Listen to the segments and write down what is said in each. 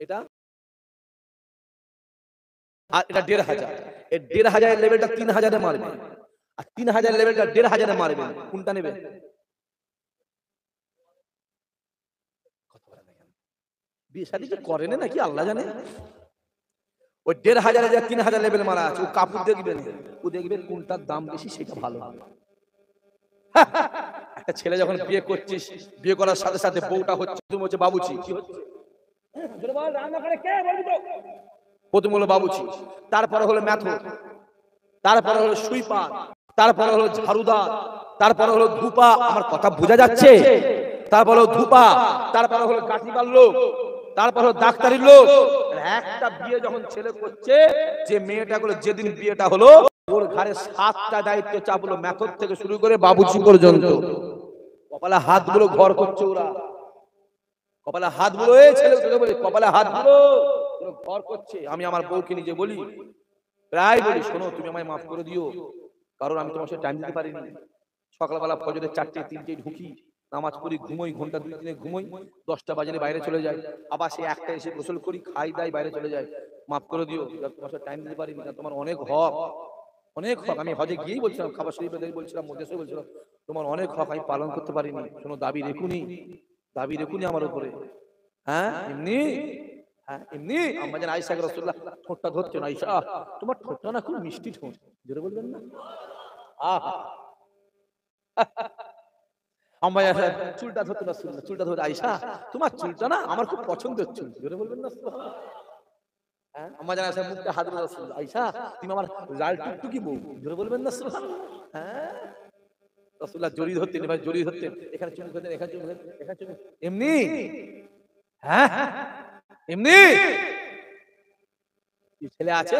এটা আর এটা 1500, এই 1500 লেভেলটা 3000 এ মারবে, আর 3000 লেভেলটা 1500 এ মারবে, কোনটা নেবে? বিয়ে শাদী কি করেন নাকি আল্লাহ জানে। ওই 1500 এ 3000 লেভেল মারা আছে, ও কাপড় দেখবেন, ও দেখবে কোনটার দাম বেশি সেটা ভালো। একটা ছেলে যখন বিয়ে করছিস, বিয়ে করার সাথে সাথে বউটা হচ্ছে, তুমি হচ্ছে বাবুচি, কি হচ্ছে? প্রথম হলো বাবুচি, তারপরে হলো ম্যাথর, তারপরে হলো সুইপার, তারপরে হলো ঝাড়ুদার, তারপরে হলো ধূপা। আমার কথা বোঝা যাচ্ছে? তারপরে হলো ধূপা, তারপরে হলো গাঠিবার লোক, তারপরে হলো ডাক্তারির লোক। একটা বিয়ে যখন ছেলে করছে, যে মেয়েটা গুলো যেদিন বিয়েটা হলো, ওর ঘরে 7টা দায়িত্ব চাপলো, ম্যাথর থেকে শুরু করে বাবুচি পর্যন্ত। কপালে হাতগুলো ঘর করছে ওরা, কপালে হাতগুলো, এই ছেলে বলে কপালে হাতগুলো ঘর করছে। আমি আমার বউকে নিজে বলি, প্রায় বলি, শোনো তুমি আমায় মাফ করে দিও, কারণ আমি তোমার সাথে টাইম দিতে পারিনি। সকালবেলা ফজরের 4টে 3টে ঢুকি, নামাজ পড়ি, ঘুমোই, ঘন্টা 2-3 ঘুমোই, 10টা বাজলে বাইরে চলে যাই, আবার সেই 1টা এসে গোসল করি, খাই দাই, বাইরে চলে যাই। মাফ করে দিও, তোমার সাথে টাইম দিতে পারিনি, তোমার অনেক হক, অনেক হক। আমি হজে গিয়েই বলছিলাম, খাবার শরীফে বলছিলাম, মধ্যে বলছিলাম, তোমার অনেক হক আমি পালন করতে পারিনি। শোনো, দাবি রেখুনি, দাবি রেখুনি আমার উপরে। হ্যাঁ এমনি, হ্যাঁ এমনি। আমাদের আয়েশা রাসূলুল্লাহ ঠোঁটটা ধরছেন, আয়েশা তোমার ঠোঁটটা না খুব মিষ্টি ঠোঁট, জোরে বলবেন না? আহা, আম্মা আয়েশা চুলটা ধরতে রাসূলুল্লাহ, চুলটা ধরে, আয়েশা তোমার চুলটা না আমার খুব পছন্দের চুল, জোরে বলবেন না? হ্যাঁ, আম্মা জান আয়েশা মুখটা হাত ধরে রাসূলুল্লাহ, আয়েশা তুমি আমার লাল টুকটুকি বউ, জোরে বলবেন না? হ্যাঁ, রাসূলুল্লাহ জড়িয়ে ধরতেন, ভাই জড়িয়ে ধরতেন, এখানে চুমু খেতেন, এখানে চুমু খেতেন, এখানে চুমু, এমনি। হ্যাঁ এমনি। ছেলে আছে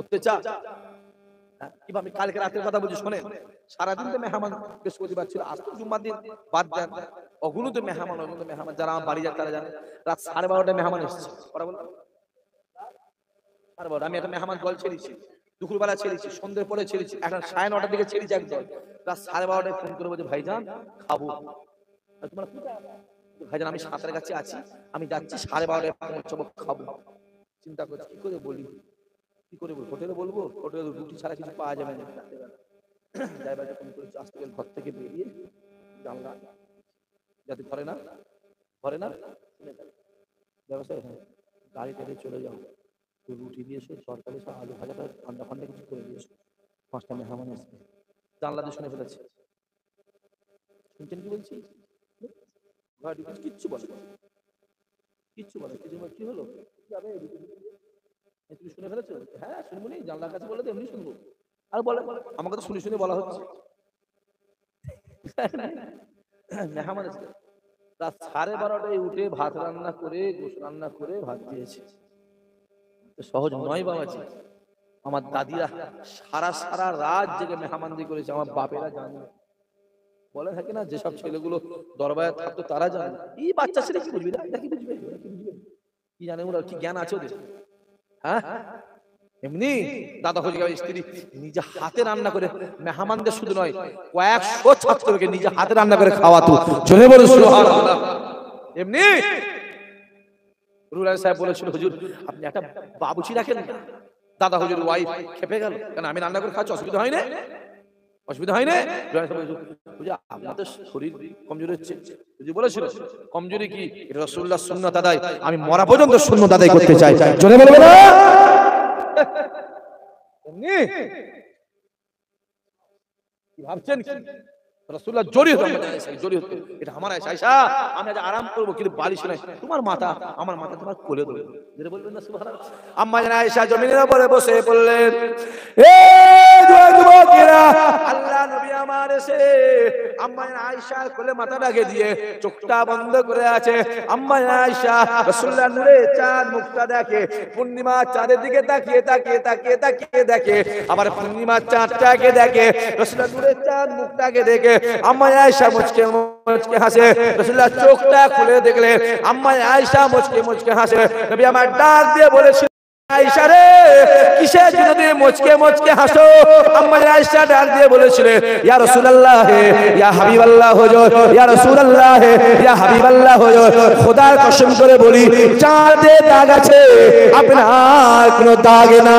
অত্যাচার। কিভাবে আমি কালকে রাতের কথা বলছি শোনেন, সারাদিন তো মেহমান, বৃহস্পতিবার ছিল, আজ তো জুম্মার দিন, বাদ দেন, অগুণিত মেহমান, অগুণিত মেহমান, যারা আমার বাড়ি যায় তারা জানে। রাত 12:30টায় মেহমান এসেছে, ওরা বললাম 12:30, আমি একটা মেহমান দল ছেড়েছি, দুপুরবেলা ছেড়েছি, সন্ধ্যের পরে ছেড়েছি, একটা 9:30টার দিকে ছেড়েছি একদল। রাত 12:30টায় ফোন করে বলছে, ভাইজান খাবো। তোমার ভাইজান আমি সাঁতার কাছে আছি, আমি যাচ্ছি, 12:30টায় পৌঁছাবো, খাবো। চিন্তা করছি কি করে বলি, কি করে বলবো, হোটেলে বলবো, হোটেলে রুটি ছাড়া কিছু পাওয়া যাবে না। ড্রাইভারকে ফোন করেছি, আস্তে করে ঘর থেকে বেরিয়ে জানলা, যাতে ধরে না, ধরে না, ব্যবস্থা গাড়ি টেনে চলে যাও, রুটি দিয়েছো, তরকারি, আলু ভাজাটা, ঠান্ডা ফান্ডা কিছু করে দিয়েছো, 5টা মেহমান এসছে। জানলা দিয়ে শুনে ফেলেছে, শুনছেন কি বলছি? কিচ্ছু বলে, কিচ্ছু বলে, কিছু কি হলো, তুমি শুনে ফেলেছো? হ্যাঁ শুনবো নি, জানলার কাছে বলে তো এমনি শুনবো। আর বলে আমাকে তো শুনে শুনে বলা হচ্ছে। মেহমান এসে রাত 12:30টায় উঠে ভাত রান্না করে, গোশ রান্না করে ভাত দিয়েছে। সহজ নয় বাবাজি। আমার দাদিরা সারা সারা রাত জেগে মেহমানদি করেছে, আমার বাপেরা জানে। বলে থাকে না, যেসব ছেলেগুলো দরবারে থাকতো তারা জানে। এই বাচ্চা ছেলে কি বুঝবি, কি বুঝবে, কি জানে ওরা, কি জ্ঞান আছে ওদের? হ্যাঁ এমনি দাদা হয়ে স্ত্রী নিজে হাতে রান্না করে মেহমানদের, শুধু নয় কয়েকশো ছাত্রকে নিজে হাতে রান্না করে খাওয়াতো, জোরে বলে সুবহানাল্লাহ। এমনি রুলার সাহেব বলেছিল, হুজুর আপনি একটা বাবুচি রাখেন না। দাদা হুজুর ওয়াইফ খেপে গেল, কেন আমি রান্না করে খাচ্ছি, অসুবিধা হয় না? অসুবিধা হয় না? আপনাদের শরীর কমজোরি হচ্ছে, বলেছিল কমজোরি কি, রাসূলুল্লাহ সুন্নাত আদায়, আমি মরা পর্যন্ত সুন্নাত আদায় করতে চাই, জোরে বলবে না? কি ভাবছেন রাসূলুল্লাহ জড়িয়ে হতো, এটা আমার আয়েশা, আমি আজ আরাম করব, কিন্তু বালিশ নাই, তোমার মাথা আমার মাথা তোমার কোলে দেব, যেটা বলবেন না সুবহানাল্লাহ। আম্মা জান আয়েশা জমিনের উপরে বসে বললেন, এ যুবকেরা, আল্লাহ নবী আমার এসে আম্মা জান আয়েশার কোলে মাথা রেখে দিয়ে চোখটা বন্ধ করে আছে। আম্মা জান আয়েশা রাসূলুল্লাহ নূরে চাঁদ মুখটা দেখে, পূর্ণিমা চাঁদের দিকে তাকিয়ে তাকিয়ে তাকিয়ে তাকিয়ে দেখে, আবার পূর্ণিমা চাঁদটাকে দেখে, রাসূলুল্লাহ নূরে চাঁদ মুখটাকে দেখে আম্মা আয়েশা মুচকে মুচকে হাসে। রাসূলুল্লাহ চোখটা খুলে দেখলে আম্মা আয়েশা মুচকে মুচকে হাসে। নবী আমার ডাক দিয়ে বলেছিল, আয়েশা রে কিসের জন্য তুমি মুচকে মুচকে হাসো? আম্মা আয়েশা ডাক দিয়ে বলেছিলেন, ইয়া রাসূলুল্লাহ ইয়া হাবিবাল্লাহ হুজুর, ইয়া রাসূলুল্লাহ ইয়া হাবিবাল্লাহ হুজুর, খোদার কসম করে বলি চাঁদে দাগ আছে, আপনার কোনো দাগ না।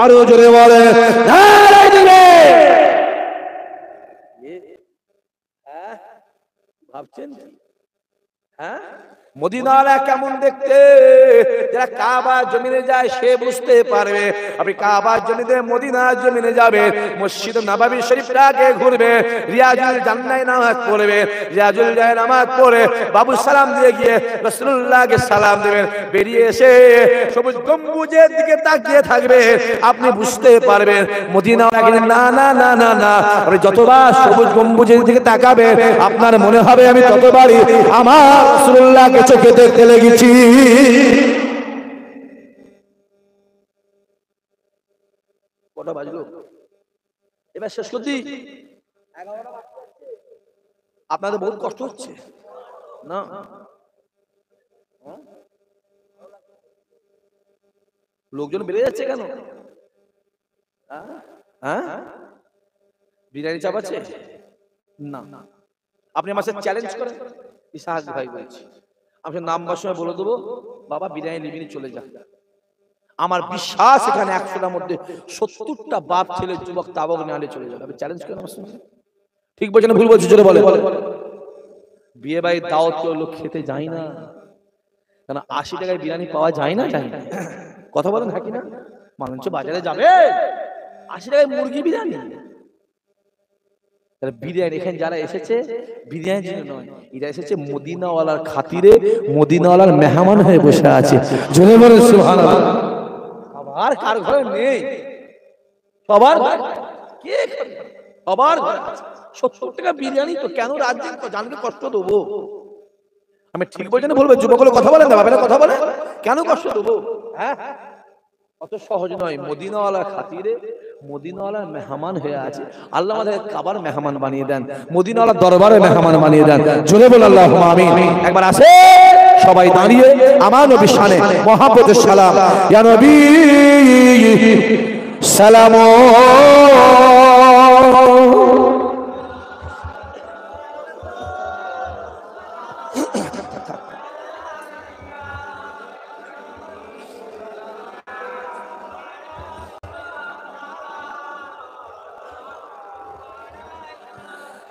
আরো জোরে বলে নারায়ে দিবে। ভাবছেন হ্যাঁ মদিনাওয়ালা কেমন দেখতে? যারা কাবার জমিনে যায় সে বুঝতে পারবে। আপনি কাবার জমিনে মদিনার জমিনে যাবে, মসজিদ নববী শরীফটাকে ঘুরবে, রিয়াজুল জান্নাতে নামাজ পড়বে, রিয়াজুল জান্নাতে নামাজ পড়ে বাবু সালাম দিয়ে গিয়ে রাসূলুল্লাহকে সালাম দেবেন, বেরিয়ে এসে সবুজ গম্বুজের দিকে তাকিয়ে থাকবে। আপনি বুঝতে পারবেন মদিনাওয়ালা কিন্তু না না না না না। আপনি যতবার সবুজ গম্বুজের দিকে তাকাবে আপনার মনে হবে আমি ততবারই আমার রাসূলুল্লাহকে চোখে দেখতে লেগেছি। কটা বাজলো? এবার শেষ করছি। আপনাদের বহুত কষ্ট হচ্ছে না? লোকজন বেড়ে যাচ্ছে কেন? হ্যাঁ বিরিয়ানি চাপাচ্ছে না। আপনি আমার সাথে চ্যালেঞ্জ করেন, ইসাহাক ভাই বলছি, আপনার নাম্বার সময় বলে দেবো বাবা বিরিয়ানি নিবিনি চলে যা। আমার বিশ্বাস এখানে 100টার মধ্যে 70টা বাপ ছেলে যুবক তাবক নিয়ে চলে যাবে। আপনি চ্যালেঞ্জ করেন আমার সঙ্গে। ঠিক বলছেন ভুল বলছি? জোরে বলে। বিয়ে বাড়ির দাওয়াত কেউ লোক খেতে যায় না, কারণ 80 টাকায় বিরিয়ানি পাওয়া যায় না। যায় না, কথা বলেন হ্যাঁ কি না? মানুষ বাজারে যাবে 80 টাকায় মুরগি বিরিয়ানি। বিরিয়ানি এখানে যারা এসেছে বিরিয়ানির জন্য নয়, এরা এসেছে মদিনাওয়ালার খাতিরে, মদিনাওয়ালার মেহমান হয়ে বসে আছে। জোরে বলেন সুবহানাল্লাহ। আবার কার ঘরে নেই? সবার কে? সবার 70 টাকা বিরিয়ানি তো কেন রাজ্যে জানকে কষ্ট দেবো? আমি ঠিক বলছি না বলবো? যুবকগুলো কথা বলেন না, বাবারা কথা বলেন, কেন কষ্ট দেবো? হ্যাঁ অত সহজ নয়। মদিনাওয়ালার খাতিরে মদিনাওয়ালার মেহমান হয়ে আছে। আল্লাহ আমাদের কাবার মেহমান বানিয়ে দেন, মদিনাওয়ালার দরবারে মেহমান বানিয়ে দেন। জোরে বল আল্লাহুম্মা আমিন। একবার আসে সবাই দাঁড়িয়ে আমার নবীর শানে মুহাব্বতের সালাম। ইয়া নবী সালাম।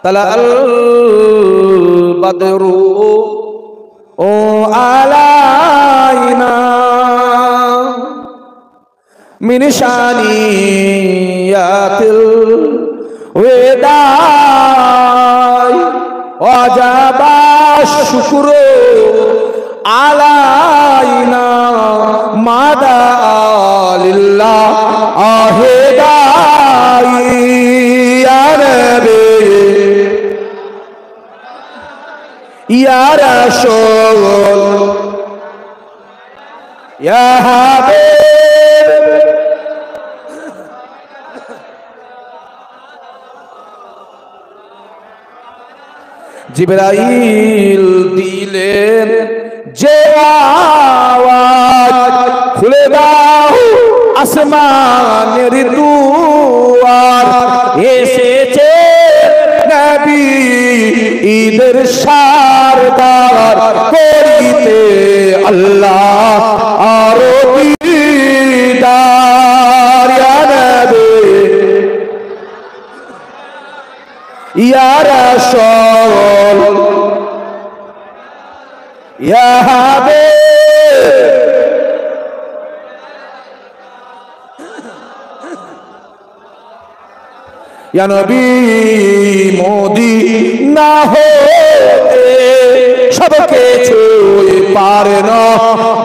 তালাল বদরু ও আলাইনা মিন শানিয়াতিল ওয়াদাই ওয়াজাবা শুকরু আলাইনা মাদা লিল্লাহ আহেদাই ইয়া নবী ইয়া রাসূল ইয়া হাবিব জিবরাইল দিলেন যে আওয়াজ, খুলে দাও আসমানের দুয়ার, এসেছে নবী ঈদের সারদার, করিতে আল্লাহ আরো দিদার। ইয়া নবী ইয়া রাসূল ইয়া হাবিব ইয়া নবী মদিনা হতে সবকে ছুঁয়ে পারে না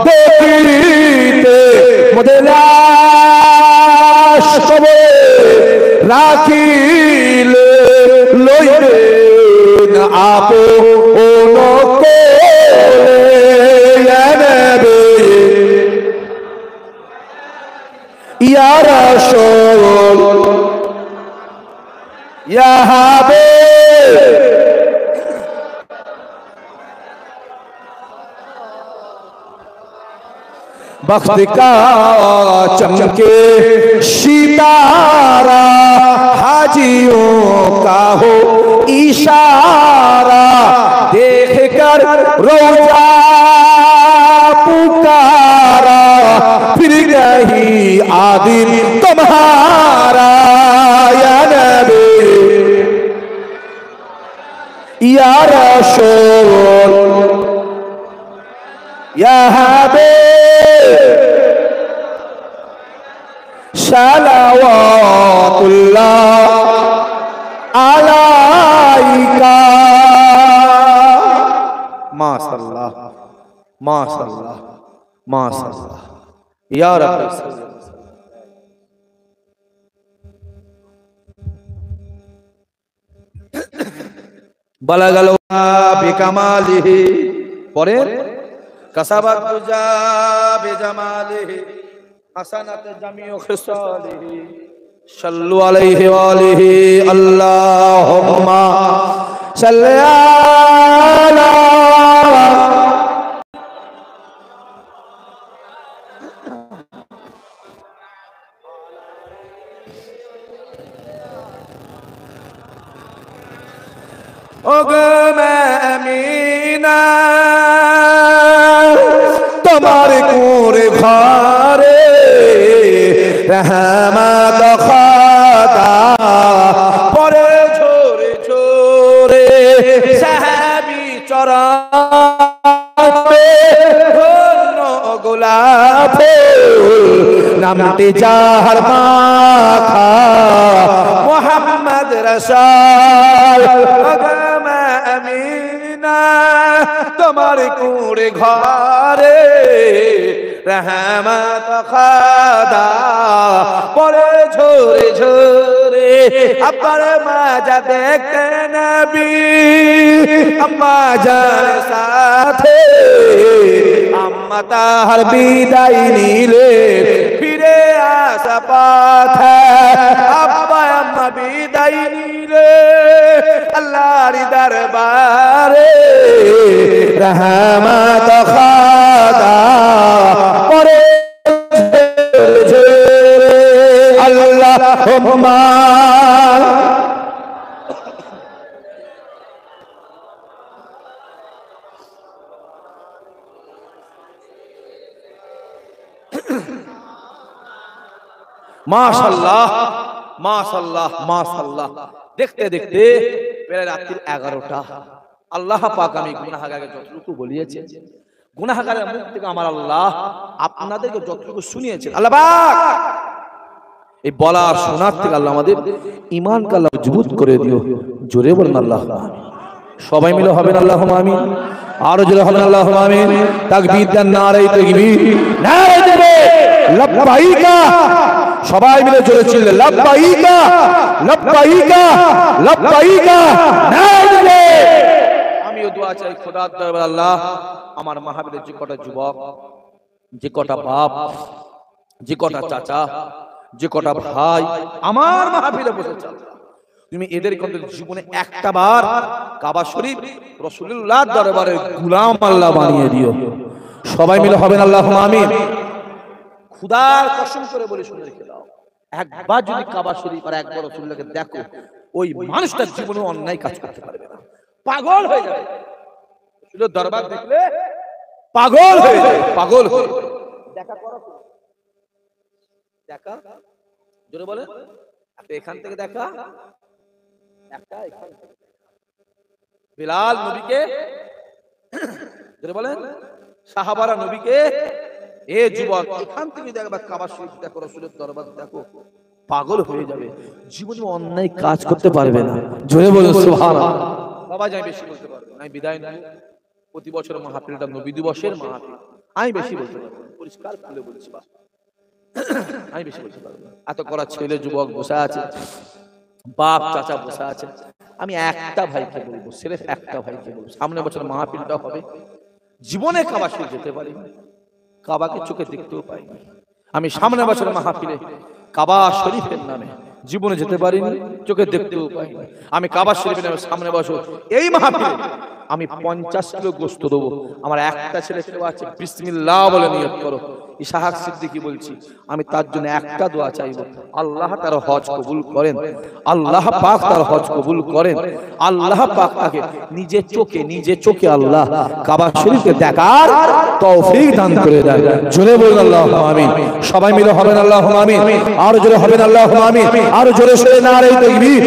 দেখিতে, মোদেলাস কবে রাখিলে লইবেন আপন কোলে। ইয়া নবী ইয়া রাসূল ইয়া হাবিব वक्त का चमके सितारा, हाजियों का हो इशारा, देख कर रोजा पुकारा, फिर कहीं आदिल तुम्हारा या नबी या रसूल या हबीब सलावतुल्लाह अलैका। माशाअल्लाह माशाअल्लाह माशाअल्लाह या रब्बी বালাগাল বিকামালিহি। পরে কাসাবাত তুজা বিজামালিহি হাসানাত জামিউ খিসালিহি সাল্লু আলাইহি ওয়া আলিহি আল্লাহুম্মা সাল্লি আলা আমিনা তোমার কোরে ঘরে রহমত খোদা পরে ঝরে ঝরে সাহাবী চরণে ধন্য গোলাপ নামটি যার মাখা মোহাম্মদ রাসূল আমিনা তোমার কোরে ঘরে রহমত খোদা পরে ঝরে ঝরে আব্বার মাজা দেখতে নবী আম্মা যার সাথে আম্মা তার বিদায় নিলে ফিরে আসা পথে আব্বা আম্মা বিদায় নিলে আল্লাহর দরবারে রহমত খোদা পরে আল্লাহুম্মা মাশাআল্লাহ মাশাআল্লাহ মাশাআল্লাহ। দেখতে দেখতে প্রায় রাত্রি 11টা। আল্লাহ পাক আমি গুনাহগারকে যতটুকু বলিয়েছে, গুনাহগারের মুখ থেকে আমার আল্লাহ আপনাদেরকে যতটুকু শুনিয়েছেন, আল্লাহ পাক এই বলার শোনার থেকে আল্লাহ আমাদের ঈমানকে আল্লাহ মজবুত করে দিও। জোরে বলেন আল্লাহুম্মা আমিন। সবাই মিলে হবেন আল্লাহুম্মা আমিন। আরো জোরে হবেন আল্লাহুম্মা আমিন। তাকবীর দেন, নারে তাকবীর, নারে তাকবীর, লব্বাইকা। সবাই মিলে জোরে চিল্লে লব্বাইকা লব্বাইকা লব্বাইকা, নারে তাকবীর। আমিও দোয়া চাই খোদার দরবারে, আল্লাহ আমার মাহফিলের যে কটা যুবক, যে কটা বাপ, যে কটা চাচা, যে কটা ভাই আমার মাহফিলে বসেছে, তুমি এদের জীবনে একটা বার কাবা শরীফ রাসূলুল্লাহর দরবারে গোলাম আল্লাহ বানিয়ে দিও। সবাই মিলে হবেন আল্লাহুম্মা আমিন। খোদার কসম করে বলি শুনে রেখে দাও, একবার যদি কাবা শরীফ আর একবার রাসূলুল্লাহকে দেখো, ওই মানুষটার জীবনে অন্যায় কাজ করতে পারবে না, পাগল হয়ে যাবে। রাসূলের দরবার দেখলে পাগল হয়ে যাবে, পাগল হয়ে দেখা করো, দেখা জোরে বলে একটা এখান থেকে দেখা, একটা এখান থেকে। বিলাল নবীকে জোরে বলেন, সাহাবারা নবীকে, এ যুবক এখান থেকে দেখবা কাবা শরীফ দেখো, রাসূলের দরবার দেখো, পাগল হয়ে যাবে, জীবনে অন্যায় কাজ করতে পারবে না। জোরে বলেন সুবহানাল্লাহ। বাবা যাই বেশি বলতে পারবো না, আমি বিদায় নেব। প্রতি বছর মাহফিলটা নবী দিবসের মাহফিল, আমি বেশি বলতে পারবো না, পরিষ্কার খুলে বলেছি বা আমি বেশি বলতে পারবো না। এত করা ছেলে যুবক বসে আছে, বাপ চাচা বসে আছে, আমি একটা ভাইকে বলবো, সির্ফ একটা ভাইকে বলবো, সামনে বছর মাহফিলটা হবে, জীবনে কাবা শরীফ যেতে পারি, কাবাকে চোখে দেখতেও পাই, আমি সামনে বছর মাহফিলে কাবা শরীফের নামে জীবনে যেতে পারিনি, চোখে দেখতেও পাইনি, আমি কাবা শরীফের নামে সামনে বছর এই মাহফিলে আমি 50 কিলো গোশত দেবো। আমার একটা ছেলে কেউ আছে, বিসমিল্লাহ বলে নিয়ত করো, ইসহাক সিদ্দিকী বলছি, আমি তার জন্য একটা দোয়া চাইব, আল্লাহ তার হজ কবুল করেন, আল্লাহ পাক তার হজ কবুল করেন, আল্লাহ পাক তাকে নিজে চোখে আল্লাহ কাবা শরীফকে দেখার তৌফিক দান করে দেন। জোরে বলুন আল্লাহুম্মা আমিন। সবাই মিলে হবেন আল্লাহুম্মা আমিন, আর জোরে হবেন আল্লাহুম্মা আমিন, আর জোরে সরে নারে তাকবীর।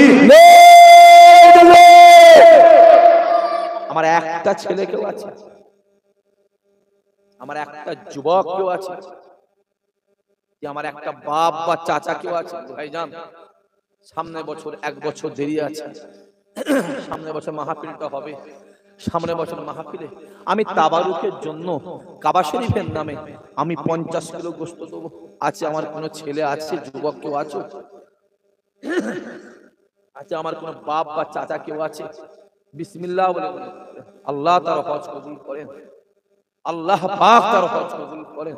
আমার একটা ছেলে কেউ আছে, আমার একটা যুবক কেউ আছে, আমার একটা বাপ বা চাচা কেউ আছে? ভাইজান, সামনে বছর 1 বছর দেরি আছে, সামনে বছর মাহফিলটা হবে, সামনে বছর মাহফিলে আমি তাবারুকের জন্য কাবা শরীফের নামে আমি 50 কিলো গোশত দেবো। আছে আমার কোনো ছেলে আছে, যুবক কেউ আছে? আছে আমার কোনো বাপ বা চাচা কেউ আছে? বিসমিল্লাহ বলে আল্লাহ তার হজ কবুল করেন, আল্লাহ পাক তার হজ কবুল করেন,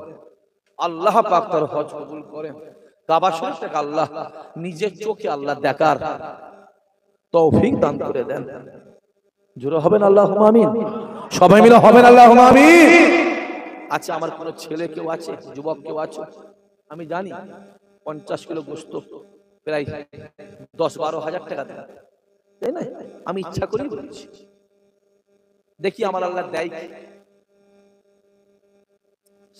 আল্লাহ পাক তার হজ কবুল করেন। কাবা শরীফটাকে আল্লাহ নিজের চোখে আল্লাহ দেখার তৌফিক দান করে দেন। জোরে হবেন আল্লাহুম্মা আমিন। সবাই মিলে হবেন আল্লাহুম্মা আমিন। আচ্ছা, আমার কোনো ছেলে কেউ আছে, যুবক কেউ আছে? আমি জানি 50 কিলো গোশত প্রায় 10-12 হাজার টাকা দেয়, তাই না? আমি ইচ্ছা করেই বলছি, দেখি আমার আল্লাহ দেয় কি।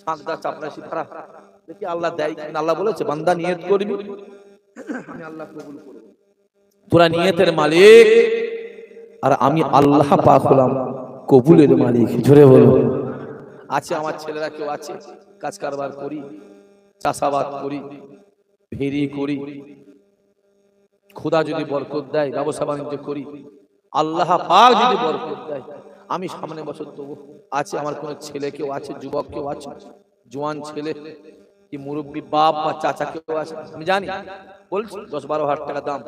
সাদা চাপরাশি পারা, দেখি আল্লাহ দেয় কি। আল্লাহ বলেছে বান্দা নিয়ত করবি, আমি আল্লাহ কবুল করব। তোরা নিয়তের মালিক, আর আমি আল্লাহ পাক হলাম কবুলের মালিক। জোরে বলো। আছে আমার ছেলেরা কেউ আছে? কাজ কারবার করি, চাষাবাদ করি, ভেরি করি, খোদা যদি বরকত দেয় ব্যবসা বাণিজ্য করি, আল্লাহ পাক যদি বরকত দেয় আমি সামনে বছর দেবো। আছে আমার কোনো ছেলে কেউ আছে, যুবক কেউ আছে, জওয়ান ছেলে কি মুরব্বী বাপ বা চাচা কেউ আছে? আমি জানি, বলছি 10-12 হাজার টাকা দাম,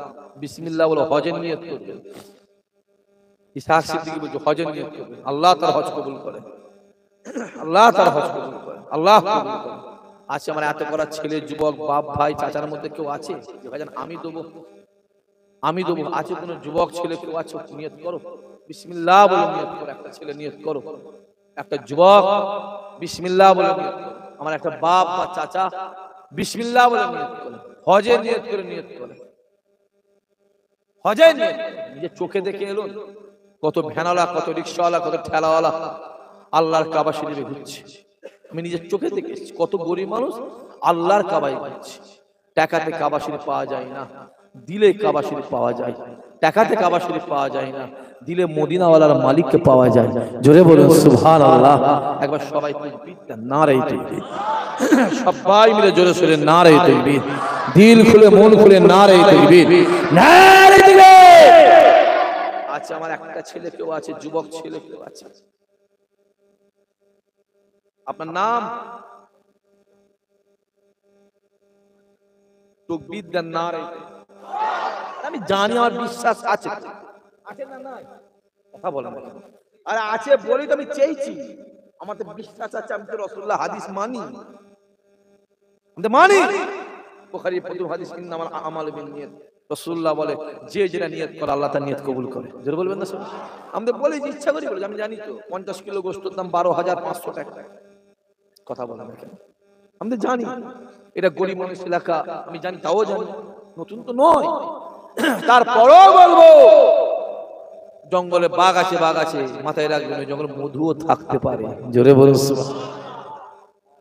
বিসমিল্লাহ বলো, হজের নিয়ত করবে। ইসহাক সিদ্দিকী বলছে হজের নিয়ত করবে, আল্লাহ তার হজ কবুল করে, আল্লাহ তার হজ কবুল করে, আল্লাহ কবুল করে। আছে আমার এত করা ছেলে, যুবক, বাপ, ভাই, চাচার মধ্যে কেউ আছে যে ভাইজান আমি দেবো, আমি দেবো? আছে কোনো যুবক ছেলে কেউ আছে? নিয়ত করো, বিসমিল্লাহ বলে নিয়ত করো। একটা ছেলে নিয়ত করো, একটা যুবক বিসমিল্লাহ বলে নিয়ত করো, আমার একটা বাপ বা চাচা বিসমিল্লাহ বলে নিয়ত করো, হজের নিয়ত করে নিয়ত করে, হজের নিয়ত। নিজের চোখে দেখে এলো কত ভ্যানওয়ালা, কত রিক্সাওয়ালা, কত ঠেলাওয়ালা আল্লাহর কাবা শরীফে ঘুরছে। আমি নিজের চোখে দেখেছি কত গরিব মানুষ আল্লাহর কাবায় ঘুরছে। টাকাতে কাবা শরীফ পাওয়া যায় না, দিলে কাবা শরীফ পাওয়া যায়। টাকাতে কাবা শরীফ পাওয়া যায় না, দিলে মদিনাওয়ালার মালিককে পাওয়া যায়। জোরে বলুন সুবহানাল্লাহ। একবার সবাই তাকবীর, নারে তাকবীর। সবাই মিলে জোরে সোরে নারে তাকবীর, দিল খুলে মন খুলে নারে তাকবীর, নারে তাকবীর। আচ্ছা, আমার একটা ছেলে কেউ আছে, যুবক ছেলে কেউ আছে? আপনার নাম? তাকবীর দেন, নারে। আমি জানি, আমার বিশ্বাস আছে। আছে না নাই? কথা বলেন। আরে আছে বলি তো আমি চেয়েছি, আমার তো বিশ্বাস আছে। আমি তো রাসূলুল্লাহ হাদিস মানি, আমি মানি। বুখারী প্রথম হাদিস, ইন্নামাল আমালু বিন্নিয়াত। রাসূলুল্লাহ বলে যে যেটা নিয়ত করে আল্লাহ তার নিয়ত কবুল করে। জোরে বলবেন না? আমি তো বলি যে ইচ্ছা করি বলি, আমি জানি তো 50 কিলো গোশতের দাম 12,500 টাকা। কথা বলেন না কেন? আমি তো জানি এটা গরিব মানুষ এলাকা, আমি জানি, তাও জানি, নতুন তো নয়। তারপরও বলবো জঙ্গলে বাঘ আছে, বাঘ আছে, মাথায় রাখবেন ওই জঙ্গলে মধুও থাকতে পারে। জোরে বলুন।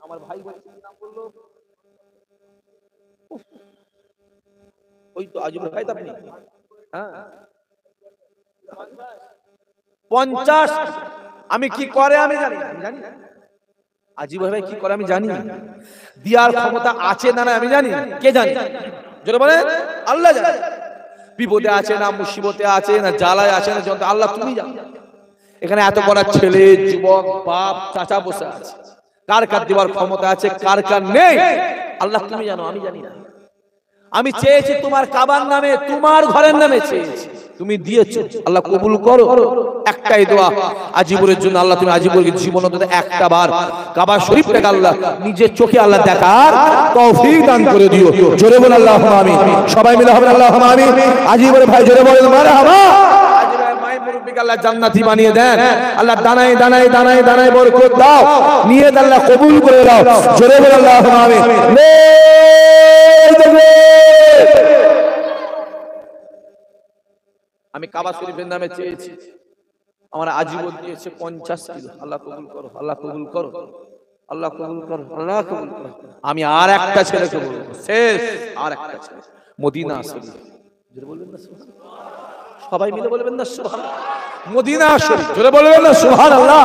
আমার ভাই নাম বললো, ওই তো আজিব ভাই, তো আপনি? হ্যাঁ, 50 আমি কি করে আমি জানি, জানি আজিব ভাই কি করে আমি জানি, দিয়ার ক্ষমতা আছে না আমি জানি। কে জানে? জোরে বলেন, আল্লাহ জানে। বিপদে আছে না, মুসিবতে আছে না, জ্বালায় আছে না, যন্ত্রণা, আল্লাহ তুমি জানো। এখানে এত বড় ছেলে, যুবক, বাপ, চাচা বসে আছে, কার কার দেওয়ার ক্ষমতা আছে, কার কার নেই, আল্লাহ তুমি জানো, আমি জানি না। আমি চেয়েছি তোমার কাবার নামে, তোমার ঘরের নামে চেয়েছি, তুমি দিয়েছো, আল্লাহ কবুল করো। একটাই দোয়া আজিবুরের জন্য, আল্লাহ তুমি আজিবুরকে জীবনে একটা বার কাবা শরীফটাকে আল্লাহ নিজের চোখে আল্লাহ দেখার তৌফিক দান করে দিও। জোরে বল আল্লাহুম্মা আমিন। সবাই মিলে হবে আল্লাহুম্মা আমিন। আজিবুর ভাই জোরে বলেন মারহাবা। আজিব ভাই মুরব্বিকে আল্লাহ জান্নাতি বানিয়ে দেন। আল্লাহ দানায় দানায় দানায় দানায় বরকত দাও, নিয়ে আল্লাহ কবুল করে দাও। জোরে বলে আল্লাহুম্মা আমিন। আমি কাবা শরীফের নামে চেয়েছি, আমার আজীবন দিয়েছে 50 কিলো। আল্লাহ কবুল করো, আল্লাহ কবুল করো, আল্লাহ কবুল করো, আল্লাহ কবুল করো। আমি আর একটা ছেলেকে বলবো, শেষ আর একটা ছেলে, মদিনা শরীফ। জোরে বলবেন না সুবহানাল্লাহ? সবাই মিলে বলবেন না সুবহানাল্লাহ? মদিনা শরীফ, জোরে বলবেন না সুবহানাল্লাহ?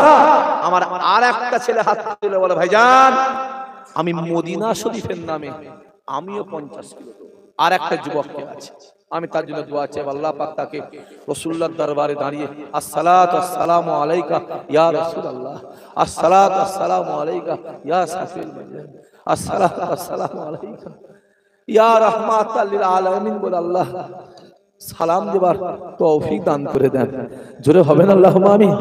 আমার আর একটা ছেলে হাত তুলে বলে, ভাইজান আমি মদিনা শরীফের নামে আমিও 50 কিলো দেব। আর একটা যুবককে আছে, আমি তার জন্য দোয়া চাই, আল্লাহ পাক তাকে রাসূলুল্লাহর দরবারে দাঁড়িয়ে আসসালাতু আসসালামু আলাইকা ইয়া রাসূলুল্লাহ, আসসালাতু আসসালামু আলাইকা ইয়া সাফিল মাজান, আসসালাতু আসসালামু আলাইকা ইয়া রাহমাতাল লিল আলামিন বলে আল্লাহ সালাম দেবার তৌফিক দান করে দেন। জোরে হবে না আল্লাহুম্মা আমিন?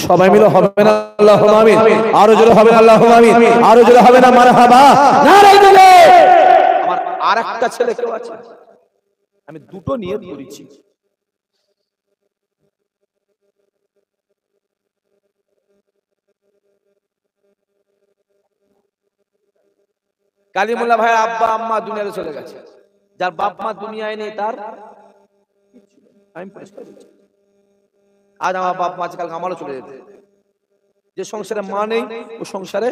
সবাই মিলে হবে না আল্লাহুম্মা আমিন? আরো জোরে হবে না আল্লাহুম্মা আমিন? আরো জোরে হবে না মারহাবা? নারে দিলে আমার আরেকটা ছেলে কেউ আছে, আমি দুটো নিয়ত করেছি। কালিমুল্লাহ ভাই আব্বা আম্মা দুনিয়াতে চলে গেছে, যার বাপ মা দুনিয়ায় নেই তার আমি পরিষ্কার বলছি, আজ আমার বাপ মা আছে, কালকে আমারও চলে যেতে। যে সংসারে মা নেই ও সংসারে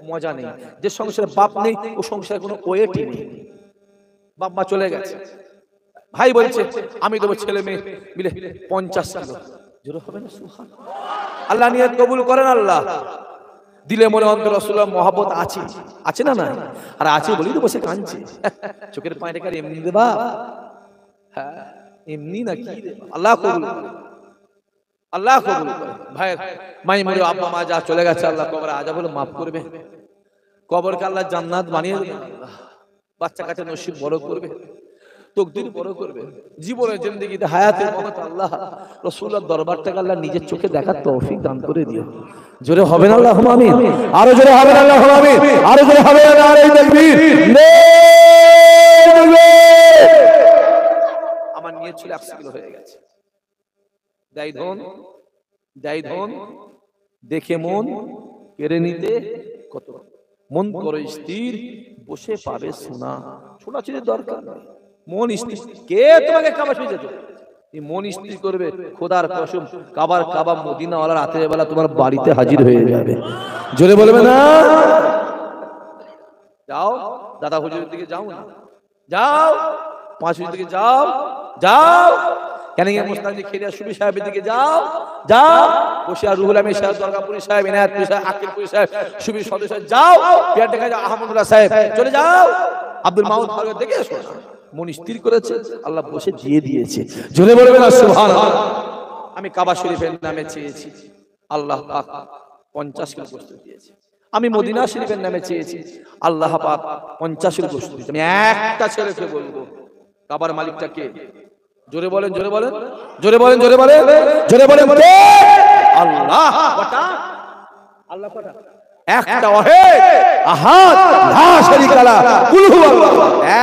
মজা নেই, যে সংসারে বাপ নেই ও সংসারে কোনো ওয়েটই নেই। বাপ মা চলে গেছে, ভাই বলছে আমি দেবো ছেলে মেয়ে মিলে 50 কিলো। জোরে হবে না সুবহানাল্লাহ? আল্লাহ নিয়ত কবুল করেন। আল্লাহ দিলে মনে অন্তর রাসূলুল্লাহ মহব্বত আছে, আছে না না? আর আছে বলেই তো বসে কাঁদছে, চোখের পানিটা কার এমনি দেবা? হ্যাঁ এমনি না কি দেবা? আল্লাহ কবুল করে, আল্লাহ কবুল করে। ভাই মাই মরে আব্বা মা যা চলে গেছে, আল্লাহ কবরে আযাবগুলো maaf করবে, কবরকে আল্লাহ জান্নাত বানিয়ে দেবে, আল্লাহ বাচ্চা কাচ্চা নসিব বড় করবে, তকদির বড় করবে, জীবনের জিন্দেগিতে হায়াতের মহত আল্লাহ রাসূলুল্লাহর দরবারটাকে আল্লাহ নিজের চোখে দেখার তৌফিক দান করে দিও। জোরে হবে না আল্লাহুম্মা আমিন? আরো জোরে হবে না আল্লাহুম্মা আমিন? আরো জোরে হবে না? নারে তাকবীর। আমার নিয়ত ছিল 100 কিলো হয়ে গেছে। দাই ধন দেখে মন কেড়ে নিতে কত, মন করো স্থির বসে পাবে সোনা। ছোটা ছিল দরকার নেই, মন স্থির। কে তোমাকে কাবা শুয়ে যেত? এই মন স্থির করবে, খোদার কসম কাবা মদিনাওয়ালা রাতের বেলা তোমার বাড়িতে হাজির হয়ে যাবে। জোরে বলবে না? যাও দাদা হুজুরের দিকে যাও না, যাও পাঁচ হুজুরের দিকে যাও, যাও কেনিয়া মুস্তাফি খেরিয়া সুবি সাহেবের দিকে যাও, যাও বসিয়া রুহুল আমিন সাহেব, দুর্গাপুরি সাহেব, ইনায়াতপুরি সাহেব, আকিবপুরি সাহেব, সুবি সদস্য যাও, পিয়ারটেকা যাও, আহমদুল্লাহ সাহেব চলে যাও, আব্দুল মাহমুদ ফারুক দেখে এসো। মন স্থির করেছে, আল্লাহ বসে দিয়ে দিয়েছে। জোরে বলবেন না সুবহানাল্লাহ? আমি কাবা শরীফের নামে চেয়েছি, আল্লাহ পাক 50 কিলো গোশত দিয়েছে। আমি মদিনা শরীফের নামে চেয়েছি, আল্লাহ পাক 50 কিলো গোশত দিয়েছে। আমি একটা ছেলেকে বলবো, কাবার মালিকটা কে? জোরে বলেন, জোরে বলেন, জোরে বলেন, জোরে বলেন, জোরে বলেন কে? আল্লাহ। কটা? আল্লাহ কটা? একটা ওয়াহিদ আহাদ লা শারীকা লা কুল হুয়াল্লাহ।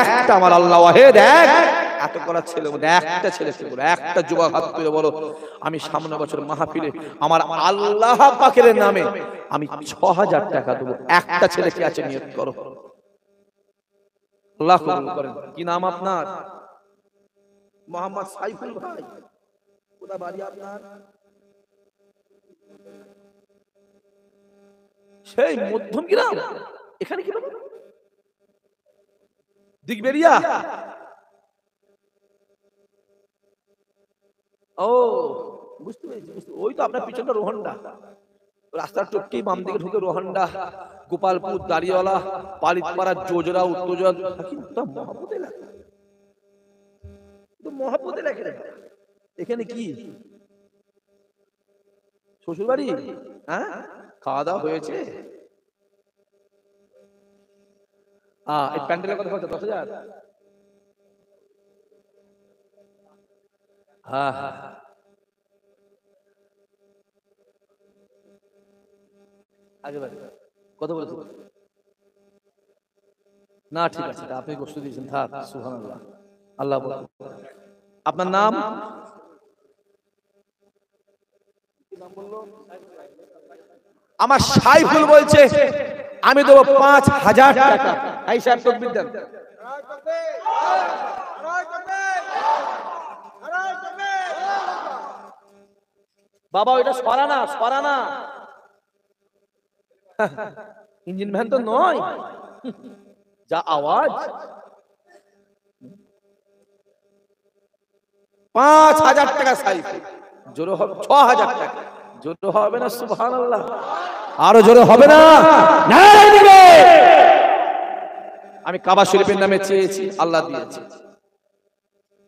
একটা আমার আল্লাহ ওয়াহিদ এক। এত করা ছেলে মধ্যে একটা ছেলেকে বলো, একটা যুবক হাত তুলে বলো আমি সামনে বছর মাহফিলে আমার আল্লাহ পাকের নামে আমি 6000 টাকা দেব। একটা ছেলে কি আছে নিয়ত করো, আল্লাহ কবুল করেন। কি নাম আপনার? মোহাম্মদ সাইফুল ভাই। কোথা বাড়ি আপনার? সেই মধ্যম গ্রাম। এখানে কি বলো? দিগবেরিয়া। ও বুঝতে পেরেছি, ওই তো আপনার পিছনটা রোহনডা, রাস্তার টপকেই বাম দিকে ঢুকে রোহনডা, গোপালপুর, দাড়িওয়ালা, পালিতপাড়া, জোজরা, উত্তরজোড়া, মহাপতে লাগে, মহাপতে লাগে। এখানে কি শ্বশুর বাড়ি? হ্যাঁ, খাওয়া দাওয়া হয়েছে? এই প্যান্ডেলের কথা বলছো 10,000? হ্যাঁ হ্যাঁ, আগে বাড়ি কত বলেছো? না ঠিক আছে, আপনি গোশত দিয়েছেন, থাক। সুবহানাল্লাহ, আল্লাহ বলেন। আপনার নাম? আমার সাইফুল বলছে আমি দেবো 5,000 টাকা। এই সাহেব তকবীর দেন। বাবা ওইটা সরানা ইঞ্জিন ভ্যান তো নয়, যা আওয়াজ। 5,000 টাকা সাইফুল। জোরে হবে 6,000 টাকা। জোরে হবে না সুবহানাল্লাহ? আরো জোরে হবে না? নারায়ে দিবে। আমি কাবা শরীফের নামে চেয়েছি, আল্লাহ দিয়েছে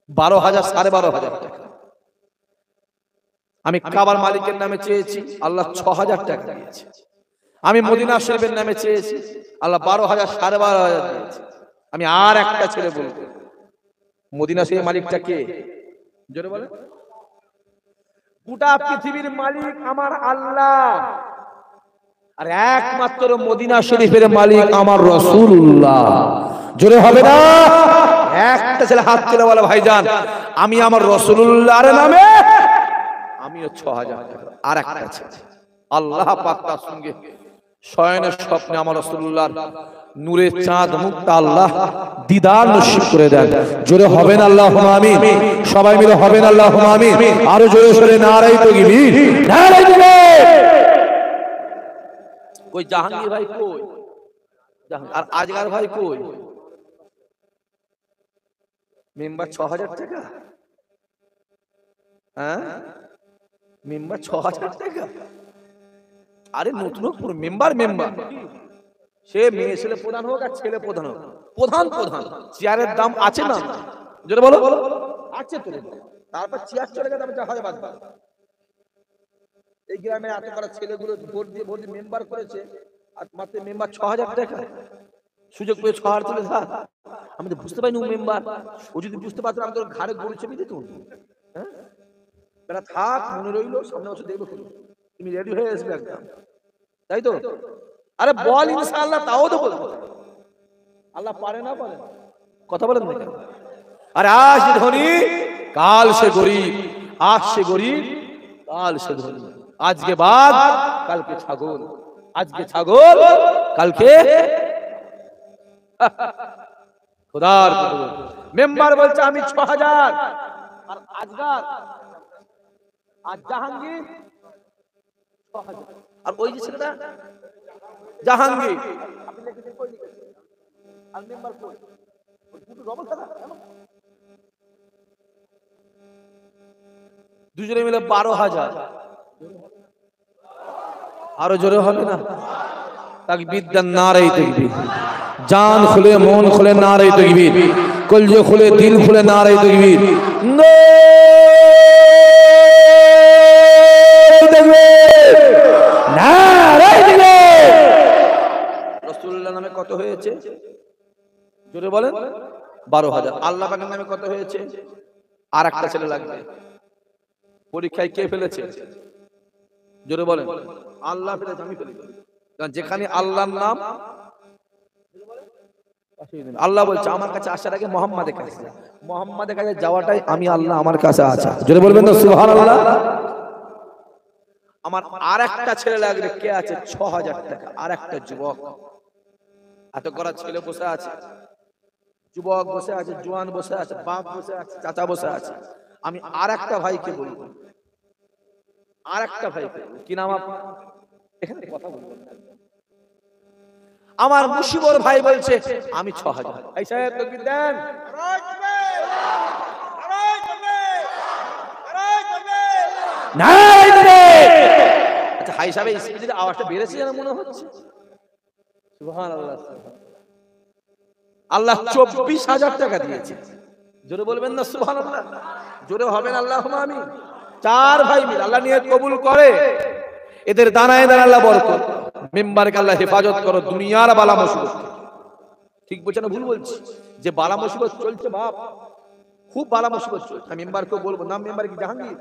12,000 12,500 টাকা। আমি কাবার মালিকের নামে চেয়েছি, আল্লাহ 6,000 টাকা দিয়েছে। আমি মদিনা শরীফের নামে চেয়েছি, আল্লাহ 12,000 12,500 দিয়েছে। আমি আর একটা ছেলে বলবো, মদিনা শরীফের মালিকটা কে? জোরে বলেন। গোটা পৃথিবীর মালিক আমার আল্লাহ, আর একমাত্র মদিনা শরীফের মালিক আমার রাসূলুল্লাহ। জোরে হবে না? একটা ছেলে হাত তুলে বলে ভাইজান আমি আমার রাসূলুল্লাহর নামে আমিও 6,000 টাকা। আর একটা ছেলে আল্লাহ পাক তার সঙ্গে শয়নের স্বপ্নে আমার রাসূলুল্লাহর নূরের চাঁদ মুক্তা আল্লাহ দিদার নসিব করে দেন। জোরে হবেন আল্লাহুম্মা আমিন। সবাই মিলে হবেন আল্লাহুম্মা আমিন। আরো জোরে সরে নারায়ে তাকবীর, নারায়ে তাকবীর। কই জাহাঙ্গীর ভাই কই? আর আজগার ভাই কই? মেম্বার 6,000 টাকা। হ্যাঁ মেম্বার 6,000 টাকা। আরে নতুন মেম্বার সে মেয়ে ছেলে প্রধান হোক আর ছেলে প্রধান হোক, প্রধান চেয়ারের দাম আছে না? যেটা বলো আছে তো। তারপর চেয়ার চলে গেলে যা হয় বাদ। এই গ্রামে এত করা ছেলেগুলো ভোট দিয়ে মেম্বার করেছে, আর মাত্র মেম্বার 6,000 টাকা। সুযোগ পেয়ে 6,000 তুলে থাক। আমি তো বুঝতে পারিনি ও মেম্বার। ও যদি বুঝতে পারতো আমি তোর ঘাড়ে গড়ে চেপে দিত। হ্যাঁ বেলা থাক, মনে রইলো, সামনে বছর দেখবো। তুমি রেডি হয়ে আসবে একদম, তাই তো? আরে বল ইনশাআল্লাহ, তাও তো বলবো। আল্লাহ পারে না পারে না? কথা বলেন না কেন? আরে আজ সে ধনী কাল সে গরিব, আজ সে গরিব কাল সে ধনী। আজকে বাঘ কালকে ছাগল, আজকে ছাগল কালকে খোদার মেম্বার বলছে আমি 6,000। আর আজগার আর জাহাঙ্গীর 6,000। আর ওই যে ছেলেটা জাহাঙ্গীর আপনি লিখেছেন কই লিখেছেন? আর মেম্বার কই? ওই দুটো ডবল টাকা দুজনে মিলে 12,000। আরো জোরে হবে না? তাকবীর দেন, নারায়ে তাকবীর। জান খুলে মন খুলে নারায়ে তাকবীর, কলজে খুলে দিল খুলে নারায়ে তাকবীর। রাসূলুল্লাহর নামে কত হয়েছে? জোরে বলেন। 12,000। আল্লাহ পাকের নামে কত হয়েছে? আর একটা ছেলে লাগবে। পরীক্ষায় কে ফেলেছে? জোরে বলেন। আল্লাহ ফেলেছে, আমি ফেলেছি। কারণ যেখানে আল্লাহর নাম, আল্লাহ বলছে আমার কাছে আসার আগে মুহাম্মাদের কাছে, মুহাম্মাদের কাছে যাওয়াটাই আমি আল্লাহ আমার কাছে আছে। জোরে বলবেন না সুবহানাল্লাহ? আমার আর একটা ছেলে লাগবে। কে আছে? 6,000 টাকা। আর একটা যুবক, এত করা ছেলে বসে আছে, যুবক বসে আছে, জওয়ান বসে আছে, বাপ বসে আছে, চাচা বসে আছে। আমি আর একটা ভাইকে বলবো, আর একটা ভাইকে, কি নাম আপনার? এখানে কথা বলবো। আমার মুশিবর ভাই বলছে আমি 6,000। এই সাহেব তাকবীর দেন। আচ্ছা হাই সাহেব স্পিডের আওয়াজটা বেড়েছে যেন মনে হচ্ছে। সুবহানাল্লাহ। আল্লাহ 24,000 টাকা দিয়েছে। জোরে বলবেন না সুবহানাল্লাহ? জোরে হবেন আল্লাহুম্মা আমিন। 4 ভাই মিলে আল্লাহ নিয়ত কবুল করে, এদের দানায় দানায় আল্লাহ বরকত, মেম্বারকে আল্লাহ হেফাজত করো দুনিয়ার বালা মুসিবত। ঠিক বলছে না ভুল বলছি? যে বালা মুসিবত চলছে বাপ, খুব বালা মুসিবত চলছে। আমি মেম্বারকে বলবো, নাম মেম্বার কি জাহাঙ্গীর,